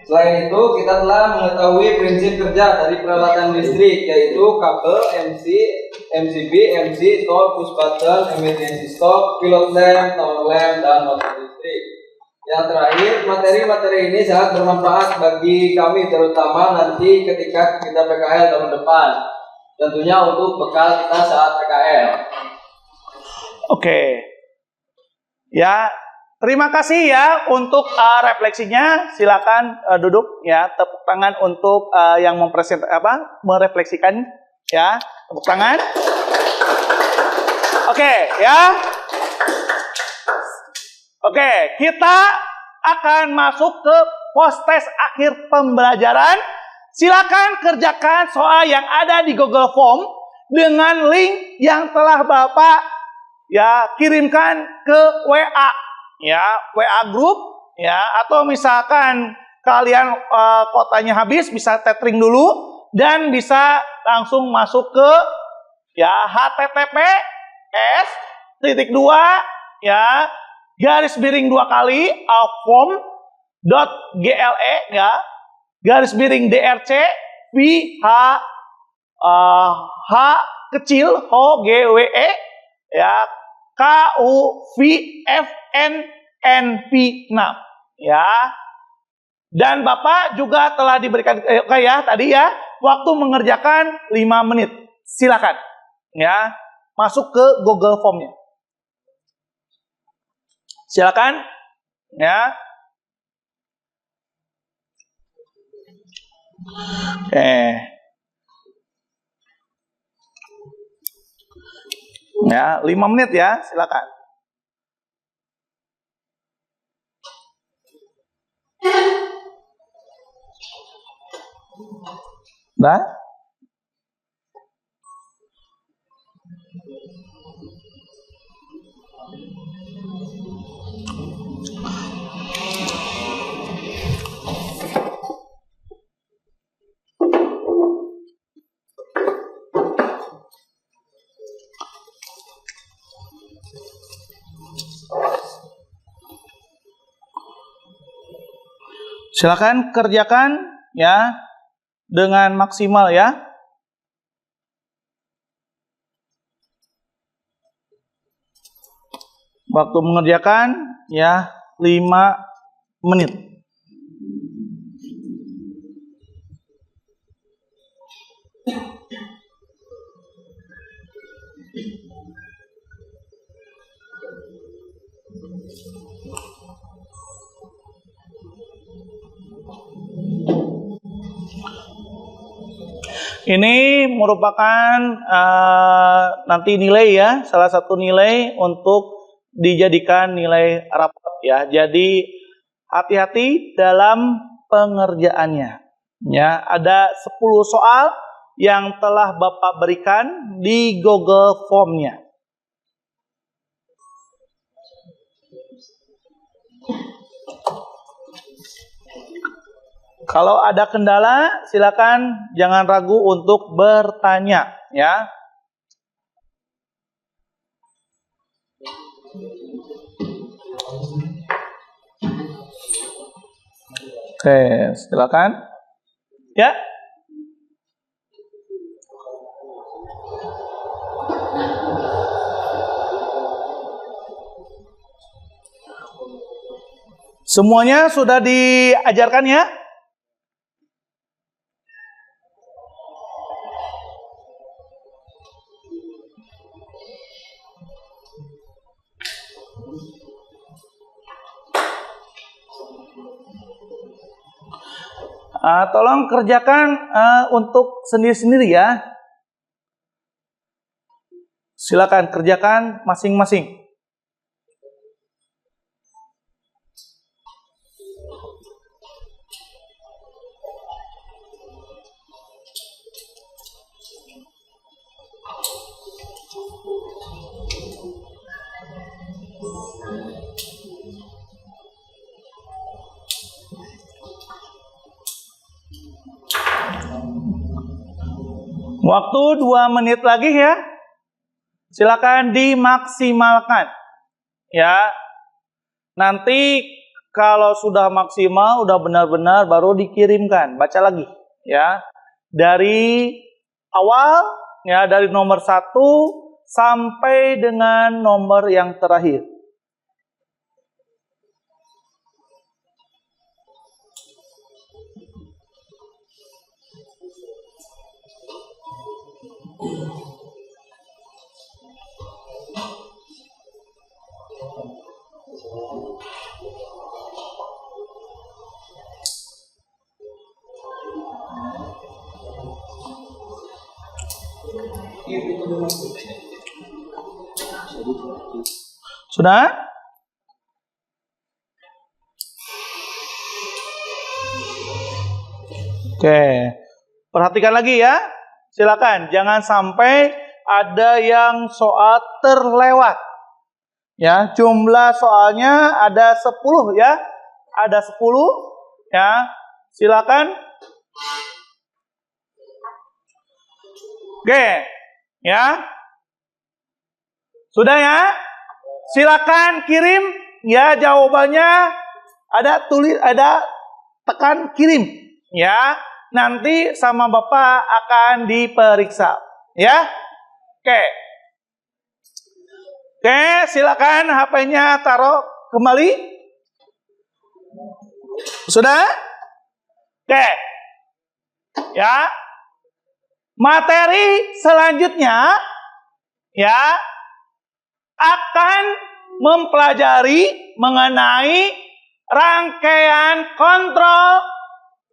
Selain itu, kita telah mengetahui prinsip kerja dari peralatan listrik yaitu kabel MC, MCB, MC, tor, push button, emergency stop, pilot lamp, tower lamp, dan motor listrik. Yang terakhir, materi-materi ini sangat bermanfaat bagi kami terutama nanti ketika kita PKL tahun depan. Tentunya untuk bekal kita saat PKL. Oke. Ya, terima kasih ya untuk refleksinya. Silakan duduk ya. Tepuk tangan untuk yang merefleksikan ya. Tepuk tangan. Oke, ya. Oke, kita akan masuk ke post-test akhir pembelajaran. Silakan kerjakan soal yang ada di Google Form dengan link yang telah Bapak ya kirimkan ke WA ya, WA group ya, atau misalkan kalian kotanya habis bisa tethering dulu dan bisa langsung masuk ke ya https:// ya /2 form.gle ya /drc h kecil hgwe ya KUVFNNV 6 ya. Dan Bapak juga telah diberikan ya tadi ya waktu mengerjakan 5 menit. Silakan ya masuk ke Google Form-nya. Silakan ya. Ya, 5 menit ya, silakan. Dah? Silakan kerjakan ya dengan maksimal ya. Waktu mengerjakan ya 5 menit. Ini merupakan nanti nilai ya, salah satu nilai untuk dijadikan nilai rapot ya. Jadi hati-hati dalam pengerjaannya. Ya, ada 10 soal yang telah Bapak berikan di Google Form-nya. Kalau ada kendala, silakan jangan ragu untuk bertanya, ya. Oke, silakan. Ya. Semuanya sudah diajarkan ya? Tolong kerjakan untuk sendiri-sendiri ya. Silakan kerjakan masing-masing. Waktu 2 menit lagi ya. Silakan dimaksimalkan. Ya. Nanti kalau sudah maksimal, udah benar-benar baru dikirimkan. Baca lagi ya. Dari awal ya, dari nomor 1 sampai dengan nomor yang terakhir. Sudah? Oke. Perhatikan lagi ya. Silakan, jangan sampai ada yang soal terlewat. Ya, jumlah soalnya ada 10 ya. Ada 10 ya. Silakan. Oke, ya. Sudah ya? Silakan kirim ya jawabannya. Ada tekan kirim ya. Nanti sama Bapak akan diperiksa ya. Oke. Oke, silakan HP-nya taruh kembali. Sudah? Oke. Ya. Materi selanjutnya ya akan mempelajari mengenai rangkaian kontrol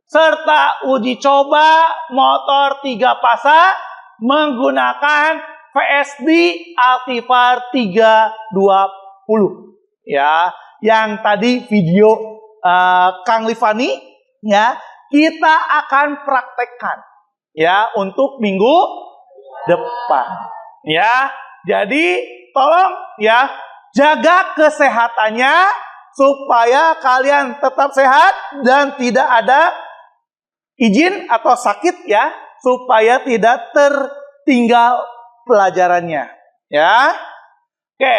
serta uji coba motor 3 pasa menggunakan VSD Altivar 320 ya. Yang tadi video Kang Livani ya, kita akan praktekkan ya untuk minggu depan ya. Jadi tolong ya jaga kesehatannya supaya kalian tetap sehat dan tidak ada izin atau sakit ya, supaya tidak tertinggal pelajarannya ya. Oke.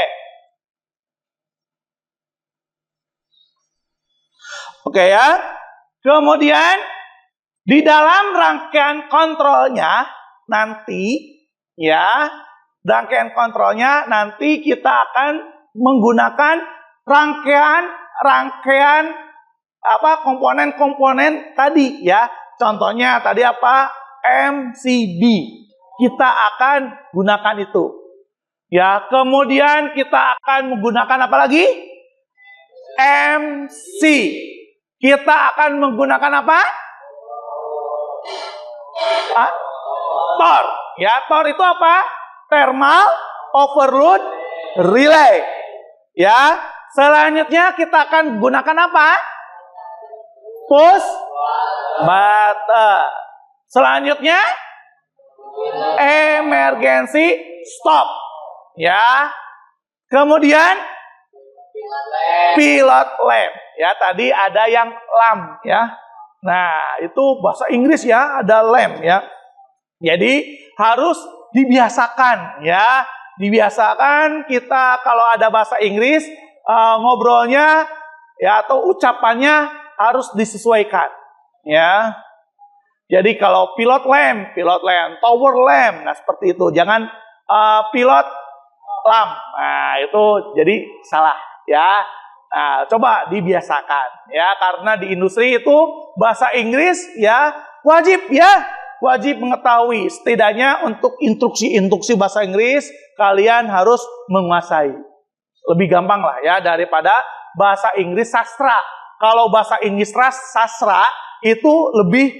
Oke ya. Kemudian di dalam rangkaian kontrolnya nanti ya, rangkaian kontrolnya nanti kita akan menggunakan rangkaian komponen-komponen tadi ya. Contohnya tadi apa? MCB. Kita akan gunakan itu. Ya, kemudian kita akan menggunakan apa lagi? MC. Kita akan menggunakan apa? TOR. Ya, TOR itu apa? Thermal overload relay. Ya, selanjutnya kita akan gunakan apa? Push button. Selanjutnya emergency stop. Ya. Kemudian pilot lamp. Ya, tadi ada yang lamp ya. Nah, itu bahasa Inggris ya, ada lamp ya. Jadi harus dibiasakan ya. Dibiasakan kita kalau ada bahasa Inggris ngobrolnya ya atau ucapannya harus disesuaikan ya. Jadi kalau pilot lamp, tower lamp, nah seperti itu. Jangan pilot lamp. Nah, itu jadi salah ya. Nah, coba dibiasakan ya, karena di industri itu bahasa Inggris ya wajib mengetahui. Setidaknya untuk instruksi bahasa Inggris kalian harus menguasai. Lebih gampang lah ya daripada bahasa Inggris sastra. Kalau bahasa Inggris sastra itu lebih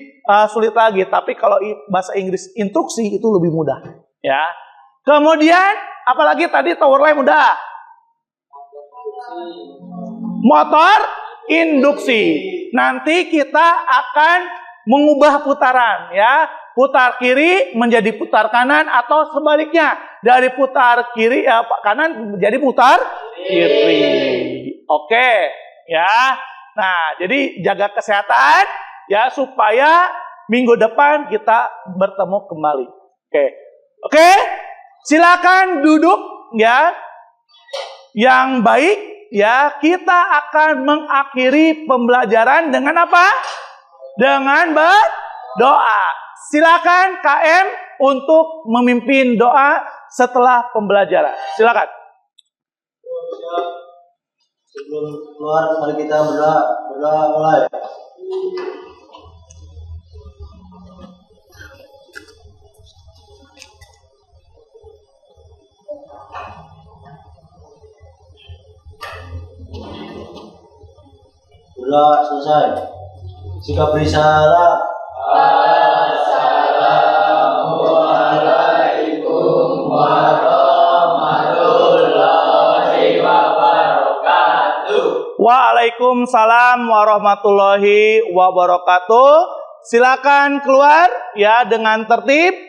sulit lagi, tapi kalau bahasa Inggris instruksi itu lebih mudah ya. Kemudian apalagi tadi tower lamp udah. Motor induksi. Nanti kita akan mengubah putaran ya. Putar kiri menjadi putar kanan atau sebaliknya. Dari putar kiri kanan menjadi putar kiri. Oke, ya. Nah, jadi jaga kesehatan ya supaya minggu depan kita bertemu kembali. Oke. Silakan duduk ya. Yang baik ya, kita akan mengakhiri pembelajaran dengan apa? Dengan berdoa. Silakan KM untuk memimpin doa setelah pembelajaran. Silakan. Sebelum keluar, mari kita berdoa. Berdoa mulai. Berdoa selesai. Sikap risalah. Assalamualaikum warahmatullahi wabarakatuh. Waalaikumsalam warahmatullahi wabarakatuh. Silakan keluar ya dengan tertib.